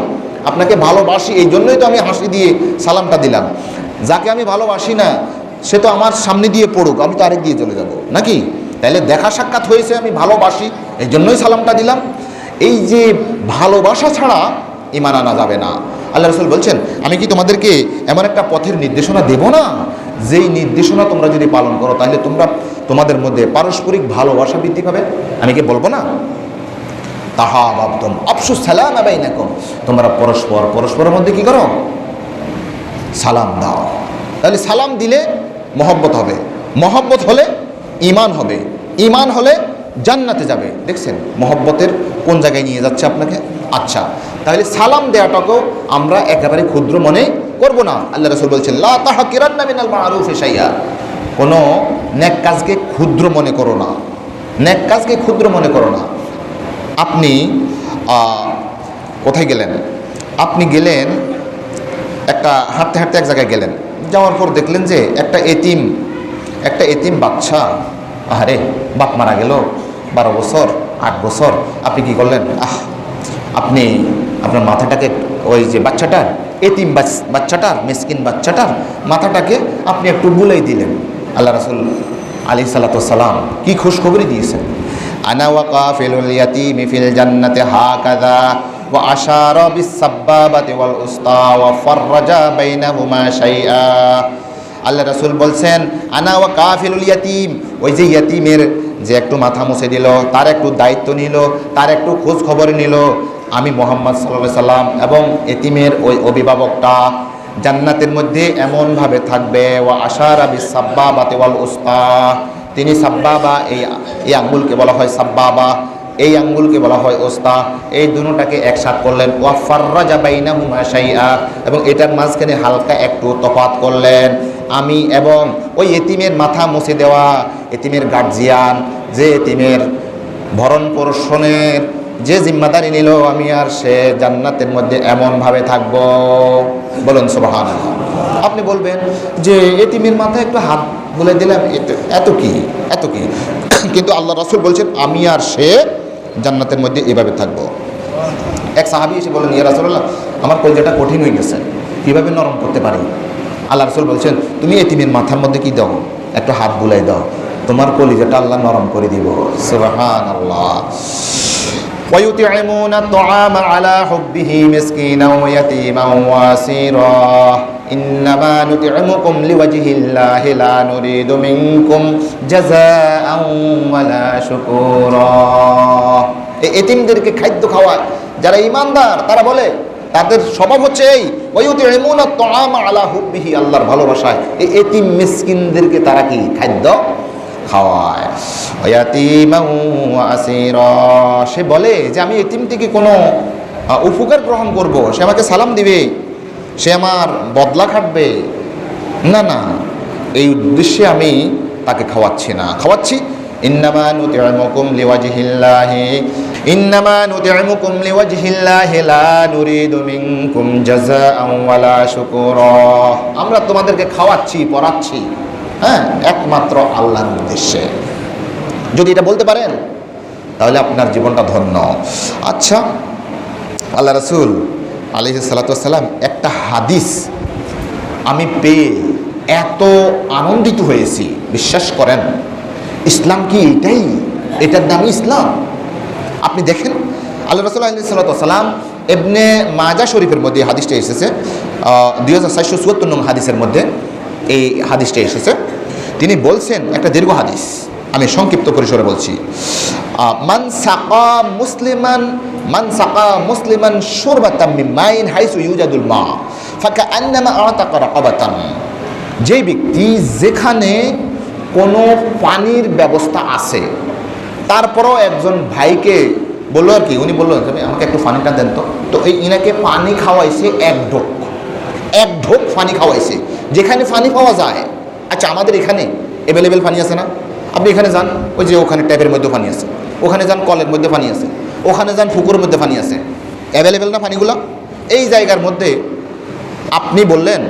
আপনাকে ভালোবাসি, এই জন্যই তো আমি হাসি দিয়ে সালামটা দিলাম। যাকে আমি ভালোবাসি না সে তো আমার সামনে দিয়ে পড়ুক, আমি তো আরেক দিয়ে চলে যাব নাকি? তাহলে দেখা সাক্ষাৎ হয়েছে, আমি ভালোবাসি, এই জন্যই সালামটা দিলাম। এই যে ভালোবাসা ছাড়া ঈমান আনা যাবে না। আল্লাহ রাসূল বলছেন আমি কি তোমাদেরকে এমন একটা পথের নির্দেশনা দেব না, যেই নির্দেশনা তোমরা যদি পালন করো তাহলে তোমাদের মধ্যে পারস্পরিক ভালোবাসা বৃদ্ধি পাবে? আমি কি বলবো না? তাহাব্বাতুম আফশুস সালামা বাইনাকুম, তোমরা পরস্পরের মধ্যে কি করো? সালাম দাও। তাহলে সালাম দিলে মহব্বত হবে, মহব্বত হলে ঈমান হবে, ঈমান হলে জান্নাতে যাবে। দেখছেন মহব্বতের কোন জায়গায় নিয়ে যাচ্ছে আপনাকে। আচ্ছা, তাহলে সালাম দেওয়াটাকেও আমরা একেবারে ক্ষুদ্র মনে করব না। আল্লাহ রাসূল বলছেন লা তাহকিরান্না মিনাল মারুফি শাইআ, কোনো নেক কাজকে ক্ষুদ্র মনে করো না, নেক কাজকে ক্ষুদ্র মনে করো না। আপনি কোথায় গেলেন? আপনি গেলেন একটা হাঁটতে হাঁটতে এক জায়গায় গেলেন, যাওয়ার পর দেখলেন যে একটা এতিম বাচ্চা, আরে বাপ মারা গেল 12 বছর 8 বছর। আপনি কি করলেন? আপনি আপনার মাথাটাকে ওই যে বাচ্চাটার এতিম বাচ্চাটার মিসকিন বাচ্চাটার মাথাটাকে আপনি একটু বুলাই দিলেন। আল্লাহ রাসূল আলাইহিস সালাতু ওয়াস সালাম কি খুশখবরি দিয়েছেন, আনা ওয়া কাফিলুল ইয়াতীমি ফিল জান্নাতি হাকাযা ওয়া আশারা বিস সাব্বাবাতি ওয়াল উসতা ওয়া ফাররাজা বাইনাহুমা শাইআ। আল্লাহ রাসূল বলছেন আনা ওয়া কাফিলুল ইয়াতীম, ওই যে ইয়াতীমের যে একটু মাথা মুছে দিল, তার একটু দায়িত্ব নিল, তার একটু খোঁজ খবর নিল, আমি মুহাম্মদ সাল্লাল্লাহু আলাইহি সাল্লাম এবং এতিমের ওই অভিভাবকটা জান্নাতের মধ্যে এমনভাবে থাকবে। ওয়া আশারা বিস সাব্বাবাতি ওয়াল উসতা, তিনি সাব্বাবা এই আঙ্গুলকে বলা হয় সাব্বাবা, এই আঙ্গুলকে বলা হয় ওস্তা, এই দুটোটাকে একসাথ করলেন। ওয়া ফাররাজা বাইনাহুমা শাইআ, এবং এটার মাঝখানে হালকা একটু তফাৎ করলেন। আমি এবং ওই এতিমের মাথা মুছে দেওয়া এতিমের গার্জিয়ান, যে এতিমের ভরণ পোষণের যে জিম্মাদারি নিল, আমি আর সে জান্নাতের মধ্যে এমনভাবে থাকবো। বলুন সুবহানাল্লাহ। আপনি বলবেন যে এতিমের মাথায় একটু হাত বলে দিলাম, এত কি এত কি, কিন্তু আল্লাহ রাসূল বলছেন আমি আর সে জান্নাতের মধ্যে এভাবে থাকবো। এক সাহাবী এসে বলেন, ইয়া রাসূলুল্লাহ, আমার কলিজাটা কঠিন হয়ে গেছে, কীভাবে নরম করতে পারি? আল্লাহ রাসূল বলছেন তুমি এতিমের মাথার মধ্যে কি দাও, একটু হাত বুলাই দাও, তোমার কলিজাটা আল্লাহ নরম করে দিব। সুবহানাল্লাহ। وَيُطْعِمُونَ الطَّعَامَ عَلَى حُبِّهِ مِسْكِينًا وَيَتِيمًا وَأَسِيرًا إِنَّمَا نُطْعِمُكُمْ لِوَجْهِ اللَّهِ لَا نُرِيدُ مِنكُمْ جَزَاءً وَلَا شُكُورًا। এই এতিমদেরকে খাদ্য খাওয়ায় যারা ঈমানদার, তারা বলে তাদের স্বভাব হচ্ছে এই ওয়ায়ুতিমুনা আত-তাআমা আলা হুব্বিহি, আল্লাহর ভালোবাসায় এই এতিম মিসকিনদেরকে তারা কি খাদ্য খাওয়ায়। ইয়াতীমান ওয়া আসীরা, সে বলে যে আমি এতিম থেকে কোনো উপকার গ্রহণ করব, সে আমাকে সালাম দিবে, সে আমার বদলা খাটবে, না না, এই উদ্দেশ্যে আমি তাকে খাওয়াচ্ছি না, খাওয়াচ্ছি ইন্নামা নুতি'মুকুম লিওয়াজহিল্লাহি ইন্নামা নুতি'মুকুম লিওয়াজহিল্লাহি লা নুরিদু মিনকুম জাযাআন ওয়ালা শুকুরা, আমরা তোমাদেরকে খাওয়াচ্ছি পরাচ্ছি হ্যাঁ একমাত্র আল্লাহর উদ্দেশ্যে। যদি এটা বলতে পারেন তাহলে আপনার জীবনটা ধন্য। আচ্ছা, আল্লাহ রাসূল আলাইহিস সালাতু ওয়াস সালাম একটা হাদিস আমি পেয়ে এত আনন্দিত হয়েছি, বিশ্বাস করেন। ইসলাম কি এটাই? এটার নামই ইসলাম? আপনি দেখেন আল্লাহ রাসূল আলাইহিস সালাতু ওয়াস সালাম ইবনে মাজাহ শরীফের মধ্যে হাদিসটা এসেছে, 2474 নং হাদিসের মধ্যে এই হাদিসটা এসেছে। তিনি বলছেন, একটা দীর্ঘ হাদিস, আমি সংক্ষিপ্ত পরিসরে বলছি। মান সাকা মুসলিমান শুরবাতাম মিন মাইন হাইসু ইউজাদুল মা ফাকান্নামা আতাকা রাকাবাতান, যে ব্যক্তি যেখানে কোনো পানির ব্যবস্থা আছে, তারপরও একজন ভাইকে বললো আর কি, উনি বললো আমাকে একটু পানিটা দেন তো এই ইনাকে পানি খাওয়াইছে এক ঢোক পানি খাওয়াইছে, যেখানে পানি পাওয়া যায়। আচ্ছা, আমাদের এখানে অ্যাভেলেবেল পানি আছে না? আপনি এখানে যান, ওই যে ওখানে ট্যাপের মধ্যে পানি আছে, ওখানে যান কলের মধ্যে পানি আছে, ওখানে যান পুকুরের মধ্যে পানি আছে, অ্যাভেলেবেল না পানিগুলো? এই জায়গার মধ্যে আপনি বললেন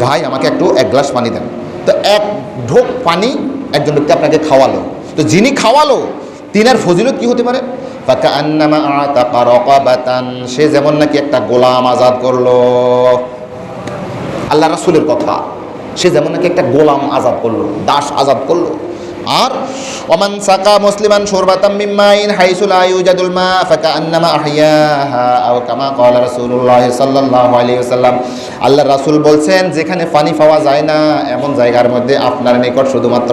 ভাই আমাকে একটু এক গ্লাস পানি দেন, তো এক ঢোক পানি একজন ব্যক্তি আপনাকে খাওয়ালো, তো যিনি খাওয়ালো তিনার ফজিলত কি হতে পারে? ফাকান্নামা আতাকা রাকাবাতান, সে যেমন নাকি একটা গোলাম আজাদ করলো। আল্লাহ রাসূলের কথা, সে যেমন নাকি একটা গোলাম আজাদ করলো, দাস আজাদ করলো। আর ওমান সাকা মুসলিমান শুরবাতাম মিন মাইন হাইসু লা ইউজাদুল মা ফাকান্নামা আহইয়াহা আও কামা ক্বালা রাসূলুল্লাহ সাল্লাল্লাহু আলাইহি ওয়াসাল্লাম, আল্লাহ রাসূল বলছেন যেখানে পানি পাওয়া যায় না এমন জায়গার মধ্যে আপনার নিকট শুধুমাত্র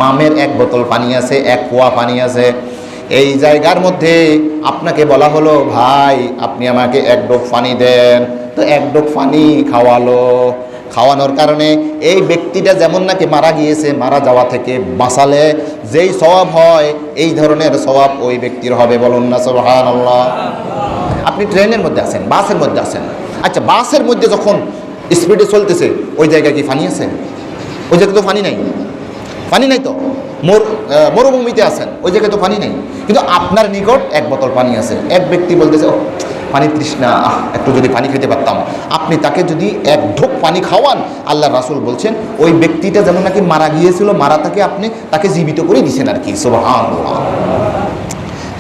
মামের এক বোতল পানি আছে, এক কুয়া পানি আছে, এই জায়গার মধ্যে আপনাকে বলা হলো ভাই আপনি আমাকে এক ডোক পানি দেন, তো এক ডোক পানি খাওয়ালো। খাওয়ানোর কারণে এই ব্যক্তিটা যেমন নাকি মারা গিয়েছে, মারা যাওয়া থেকে বাঁচালে যেই সওয়াব হয় এই ধরনের সওয়াব ওই ব্যক্তির হবে। বলুন না সুবহানাল্লাহ। আপনি ট্রেনের মধ্যে আছেন, বাসের মধ্যে আছেন, আচ্ছা বাসের মধ্যে যখন স্পিডে চলতেছে ওই জায়গায় কি পানি আছে? ওই জায়গায় তো পানি নাই, পানি নাই তো। মরুভূমিতে আছেন, ওই জায়গায় তো পানি নেই, কিন্তু আপনার নিকট এক বোতল পানি আছে। এক ব্যক্তি বলতেছে ও পানি তৃষ্ণা, একটু যদি পানি খেতে পারতাম। আপনি তাকে যদি এক ঢোক পানি খাওয়ান, আল্লাহ রাসূল বলছেন ওই ব্যক্তিটা যেন নাকি মারা গিয়েছিল, মারা আপনি তাকে জীবিত করে দিয়েছেন আর কি। সুবহানাল্লাহ।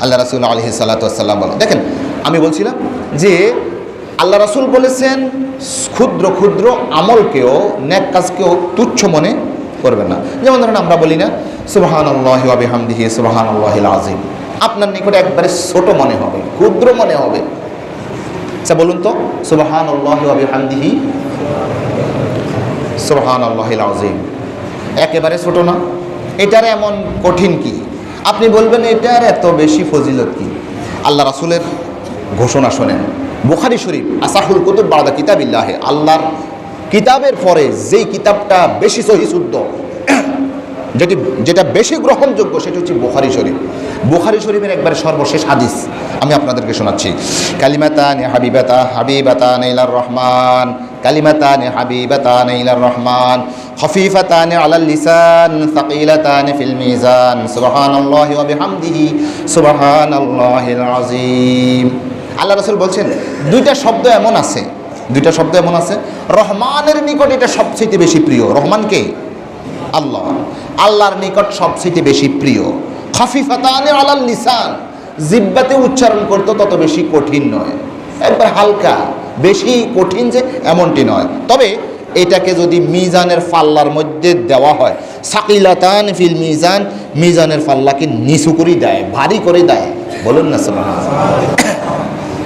আল্লাহ রাসূল আলাইহিস সালাতু ওয়াস সালাম বলেন, দেখেন আমি বলছিলাম যে আল্লাহ রাসূল বলেছেন ক্ষুদ্র ক্ষুদ্র আমলকেও নেক কাজকেও তুচ্ছ মনে করবেন না। যেমন ধরেন আমরা বলি না সুবহানাল্লাহি ওয়া বিহামদিহি সুবহানাল্লাহিল আযীম, আপনার নিকটে একবারে ছোট মনে হবে, ক্ষুদ্র মনে হবে। আচ্ছা বলুন তো সুবহানাল্লাহি ওয়া বিহামদিহি সুবহানাল্লাহিল আযীম একেবারে ছোট না? এটার এমন কঠিন কি? আপনি বলবেন এটার এত বেশি ফজিলত কি? আল্লাহ রাসূলের ঘোষণা শোনেন, বুখারী শরীফ আসাহুল কুতুব বাদা কিতাবিল্লাহ, আল্লাহর কিতাবের পরে যেই কিতাবটা বেশি সহিশুদ্ধ, যেটা বেশি গ্রহণযোগ্য, সেটা হচ্ছে বুখারী শরীফ। বুখারী শরীফের একবারে সর্বশেষ হাদিস আমি আপনাদেরকে শোনাচ্ছি। কালিমাতানি হাবিবাতান ইলার রহমান, কালিমাতানি হাবিবাতান ইলার রহমান, খফিফাতানি আলাল লিসান, সাকিলাতানি ফিল মিজান, সুবহানাল্লাহি ওয়া বিহামদিহি সুবহানাল্লাহিল আযীম। আল্লাহ রাসূল বলছেন দুইটা শব্দ এমন আছে, রহমানের নিকট এটা সবচেয়ে বেশি প্রিয়। রহমান কে? আল্লাহ। আল্লাহর নিকট সবচেয়ে বেশি প্রিয়। খাফিফাতানি আলাল লিসান, জিহ্বাতে উচ্চারণ করতে তত বেশি কঠিন নয়, একবার হালকা, বেশি কঠিন যে এমনটি নয়। তবে এটাকে যদি মিজানের পাল্লার মধ্যে দেওয়া হয়, সাকিলাতান ফিল মিজান, মিজানের পাল্লাকে নিচু করে দেয়, ভারী করে দেয়। বলুন না সুবহানাল্লাহ।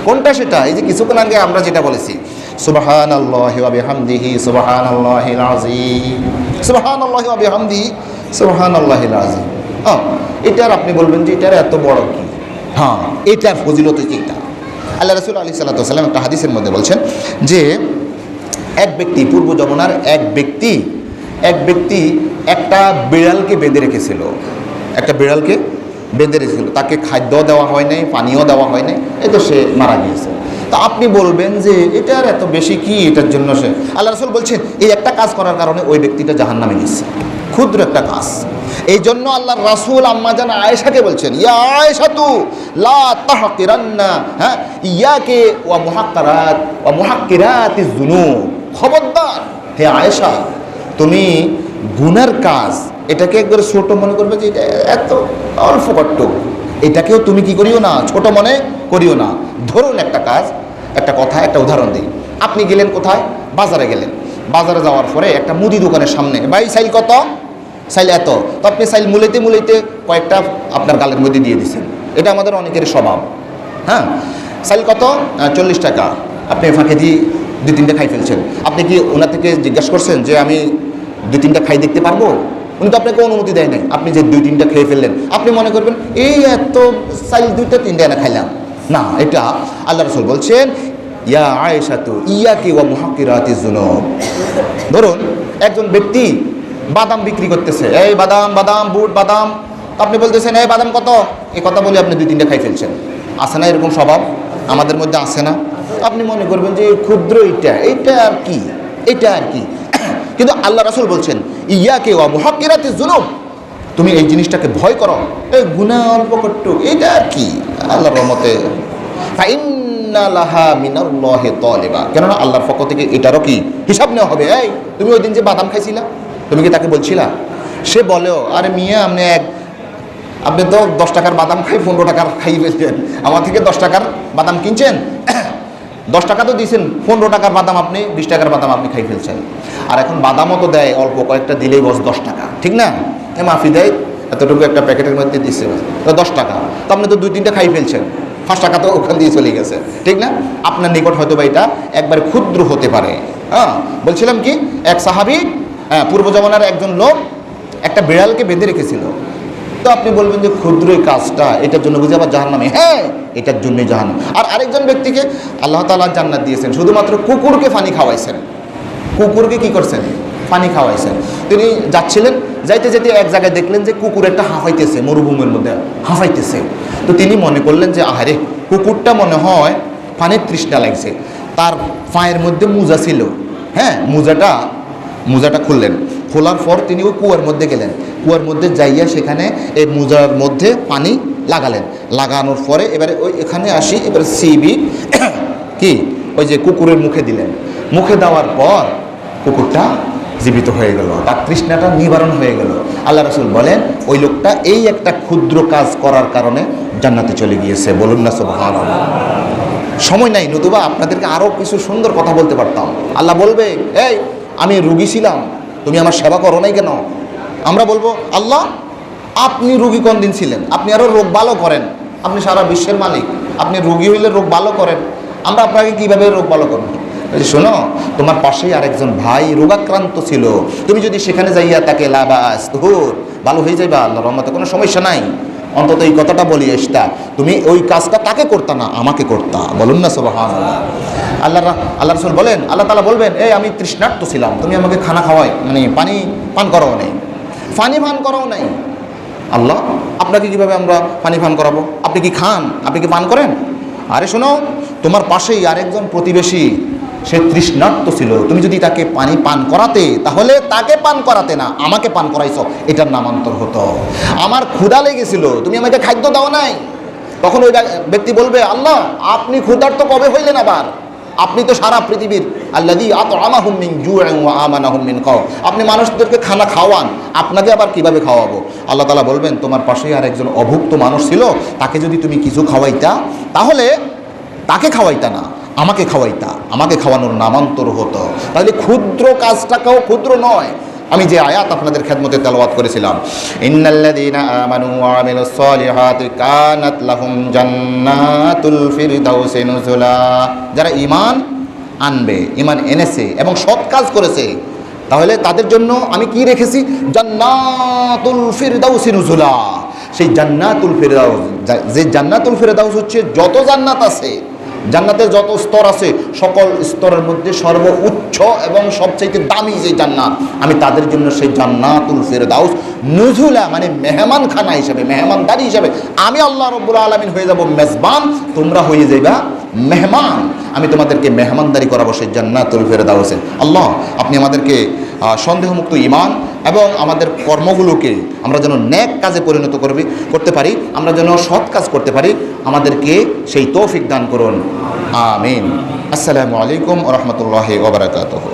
কোনটা সেটা? এই যে কিছুক্ষণ আগে আমরা যেটা বলেছি, সুবহানাল্লাহি ওয়া বিহামদিহি সুবহানাল্লাহিল আযীম, সুবহানাল্লাহি ওয়া বিহামদিহি সুবহানাল্লাহিল আযীম। এটার আপনি বলবেন যে এটার এত বড় কি? হ্যাঁ, এটার ফজিলত হচ্ছে এটা। আল্লাহ রাসূল আলাইহিস সাল্লাতু ওয়াস সালাম একটা হাদিসের মধ্যে বলছেন যে এক ব্যক্তি, পূর্ব যমুনার এক ব্যক্তি একটা বিড়ালকে বেঁধে রেখেছিল, তাকে খাদ্য দেওয়া হয় নাই, পানীয় দেওয়া হয় নাই, এই তো সে মারা গিয়েছে। তা আপনি বলবেন যে এটার এত বেশি কি, এটার জন্য সে, আল্লাহ রাসূল বলছেন এই একটা কাজ করার কারণে ওই ব্যক্তিটা জাহান্নামে গেছে, ক্ষুদ্র একটা কাজ। এই জন্য আল্লাহর রাসূল আম্মা জান আয়েশাকে বলছেন, ইয়া আয়েশাতু লা তাহকিরান্না ইয়াকে ওয়া মুহাক্কিরাতিজ যুনুব, খবরদার হে আয়েশা, তুমি গুনার কাজ এটাকে একবার ছোট মনে করবে যে এটা এত অল্প কট্ট, এটাকেও তুমি কি করিও না, ছোট মনে করিও না। ধরুন একটা কাজ, একটা কথা, একটা উদাহরণ দিই। আপনি গেলেন কোথায়? বাজারে গেলেন। বাজারে যাওয়ার পরে একটা মুদি দোকানের সামনে, ভাই সাইল কত? সাইল এত। তো আপনি সাইল মুলাইতে কয়েকটা আপনার গালের মধ্যে দিয়ে দিচ্ছেন। এটা আমাদের অনেকের স্বভাব। হ্যাঁ, সাইল কত? 40 টাকা। আপনি ফাঁকে দিয়ে 2-3টা খাই ফেলছেন। আপনি কি ওনার থেকে জিজ্ঞাসা করছেন যে আমি 2-3টা খাই দেখতে পারবো? উনি তো আপনাকে অনুমতি দেয় নাই। আপনি যে 2-3টা খেয়ে ফেললেন, আপনি মনে করবেন এই এত সাইল 2-3টা এনে খাইলাম না। এটা আল্লাহ রাসূল বলছেন ইয়া আয়েশাতু ইয়াকি ওয়া মুহাক্কিরাতিজ যুনুব। ধরুন একজন ব্যক্তি বাদাম বিক্রি করতেছে, এই বাদাম বুট বাদাম, আপনি বলতেছেন এই বাদাম কত? এই কথা বলে আপনি 2-3টা খাই ফেলছেন। আছে না এরকম স্বভাব? আমাদের মধ্যে আছে না? আপনি মনে করবেন যে ক্ষুদ্র এইটা আর কি, এটা আর কি। কিন্তু আল্লাহ রাসূল বলছেন ইয়াকে ওয়া মুহাক্কিরাতিজ যুনুব, তুমি এই জিনিসটাকে ভয় করো, এই গুনাহ অল্প কট্টু, এটা আর কি, আল্লাহর রহমতে ফাইন্না লাহা মিনাল্লাহি তালিবা, কেননা আল্লাহর পক্ষ থেকে এটারও কি হিসাব নেওয়া হবে। এই তুমি ওই দিন যে বাদাম খাইছিলা, তুমি কি তাকে বলছিলা? সে বলেও আরে মিয়া আপনি তো 10 টাকার বাদাম খাই 15 টাকার খাই ফেলছেন, আমার থেকে 10 টাকার বাদাম কিনছেন, 10 টাকা তো দিয়েছেন, 15 টাকার বাদাম আপনি 20 টাকার বাদাম আপনি খাই ফেলছেন। আর এখন বাদামও তো দেয় অল্প, কয়েকটা দিলেই বস 10 টাকা, ঠিক না? মাফি দেয় এতটুকু একটা প্যাকেটের মধ্যে দিচ্ছে, তো 10 টাকা, তো আপনি তো 2-3টা খাই ফেলছেন, 5 টাকা তো ওখান দিয়ে চলে গেছে, ঠিক না? আপনার নিকট হয়তো বা এটা একবার ক্ষুদ্র হতে পারে। হ্যাঁ, বলছিলাম কি, এক সাহাবী, পূর্ব জমানার একজন লোক একটা বিড়ালকে বেঁধে রেখেছিল। তো আপনি বলবেন যে ক্ষুদ্র এই কাজটা, এটার জন্য বুঝে আবার জাহান্নামে? হ্যাঁ, এটার জন্যই জাহান্নাম। আর আরেকজন ব্যক্তিকে আল্লাহ তাআলা জান্নাত দিয়েছেন, শুধুমাত্র কুকুরকে পানি খাওয়াইছেন। কুকুরকে কি করছেন? পানি খাওয়াইছেন। তিনি যাচ্ছিলেন, যাইতে যেতে এক জায়গায় দেখলেন যে কুকুর একটা হাঁফাইতেছে, মরুভূমির মধ্যে হাঁফাইতেছে। তো তিনি মনে করলেন যে আহারে, কুকুরটা মনে হয় পানির তৃষ্ণা লাগছে। তার পায়ের মধ্যে মোজা ছিল, হ্যাঁ, মোজাটা খুললেন। খোলার পর তিনি ওই কুয়ার মধ্যে গেলেন। কুয়ার মধ্যে যাইয়া সেখানে এই মোজার মধ্যে পানি লাগালেন। লাগানোর পরে এবারে ওই এখানে আসি, এবারে সিবি কি ওই যে কুকুরের মুখে দিলেন। মুখে দেওয়ার পর কুকুরটা জীবিত হয়ে গেল, তার তৃষ্ণাটা নিবারণ হয়ে গেল। আল্লাহ রাসূল বলেন ওই লোকটা এই একটা ক্ষুদ্র কাজ করার কারণে জান্নাতে চলে গিয়েছে। বলুন না সুবহানাল্লাহ। সময় নাই, নতুবা আপনাদেরকে আরও কিছু সুন্দর কথা বলতে পারতাম। আল্লাহ বলবে, এই আমি রুগী ছিলাম, তুমি আমার সেবা করো নাই কেন? আমরা বলবো, আল্লাহ আপনি রুগী কোন দিন ছিলেন? আপনি আরও রোগ ভালো করেন, আপনি সারা বিশ্বের মালিক, আপনি রুগী হইলে রোগ ভালো করেন, আমরা আপনাকে কীভাবে রোগ ভালো করব? শোনো, তোমার পাশেই আরেকজন ভাই রোগাক্রান্ত ছিল, তুমি যদি সেখানে যাইয়া তাকে লাবাস তুহুর ভালো হয়ে যাইবা আল্লাহর রহমতে, কোনো সমস্যা নাই। অন্তত এই কথাটা বলি এসটা, তুমি ওই কাজটা তাকে করতা না, আমাকে করতা। বলুন না সুবহানাল্লাহ। আল্লাহ রাসূল বলেন, আল্লাহ তাআলা বলবেন, এই আমি তৃষ্ণার্ত ছিলাম, তুমি আমাকে খানা খাওয়াই মানে পানি পান করাও নাই, পানি পান করাও নাই। আল্লাহ আপনাকে কীভাবে আমরা পানি পান করাবো? আপনি কি খান? আপনি কি পান করেন? আরে শোনো, তোমার পাশেই আরেকজন প্রতিবেশী, সে তৃষ্ণার্ত ছিল, তুমি যদি তাকে পানি পান করাতে, তাহলে তাকে পান করাতে না, আমাকে পান করাইছ, এটার নামান্তর হতো। আমার ক্ষুধা লেগেছিল, তুমি আমাকে খাদ্য দাও নাই। তখন ওই ব্যক্তি বলবে, আল্লাহ আপনি ক্ষুধার্ত কবে হইলেন আবার? আপনি তো সারা পৃথিবীর আল্লাযী আত'আমাহুম মিন জু'ইন ওয়া আমানাহুম মিন খাউফ, আপনি মানুষদেরকে খানা খাওয়ান, আপনাকে আবার কিভাবে খাওয়াবো? আল্লাহ তাআলা বলবেন, তোমার পাশেই আর একজন অভুক্ত মানুষ ছিল, তাকে যদি তুমি কিছু খাওয়াইতা, তাহলে তাকে খাওয়াইতা না, আমাকে খাওয়াইতা, আমাকে খাওয়ানোর নামান্তর হতো। তাহলে ক্ষুদ্র কাজটাকেও ক্ষুদ্র নয়। আমি যে আয়াত আপনাদের খেদমতে তেলাওয়াত করেছিলাম, ইন্নাল্লাযীনা আমানু ওয়া আমিলুস সলিহাতি কানাত লাহুম জান্নাতুল ফিরদাউসি নুজুলা, যারা ঈমান আনবে, ঈমান এনেছে এবং সৎ কাজ করেছে, তাহলে তাদের জন্য আমি কি রেখেছি? জান্নাতুল ফিরদাউসি নুজুলা। সেই জান্নাতুল ফিরদাউস, যে জান্নাতুল ফিরদাউস হচ্ছে যত জান্নাত আছে, জান্নাতের যত স্তর আছে, সকল স্তরের মধ্যে সর্বোচ্চ এবং সবচেয়ে দামি যে জান্নাত, আমি তাদের জন্য সেই জান্নাতুল ফিরদাউস নুজুলা মানে মেহমানখানা হিসেবে, মেহমানদারি হিসেবে, আমি আল্লাহ রাব্বুল আলামিন হয়ে যাব মেজবান, তোমরা হয়ে যাইবা মেহমান। আমি তোমাদেরকে মেহমানদারি করাবো সেই জান্নাতুল ফিরদাউসে। আল্লাহ আপনি আমাদেরকে সন্দেহমুক্ত ঈমান এবং আমাদের কর্মগুলোকে আমরা যেন নেক কাজে পরিণত করতে পারি, আমরা যেন সৎ কাজ করতে পারি, আমাদেরকে সেই তৌফিক দান করুন। আমিন। আসসালামু আলাইকুম ওয়া রাহমাতুল্লাহি ওয়া বারাকাতুহু।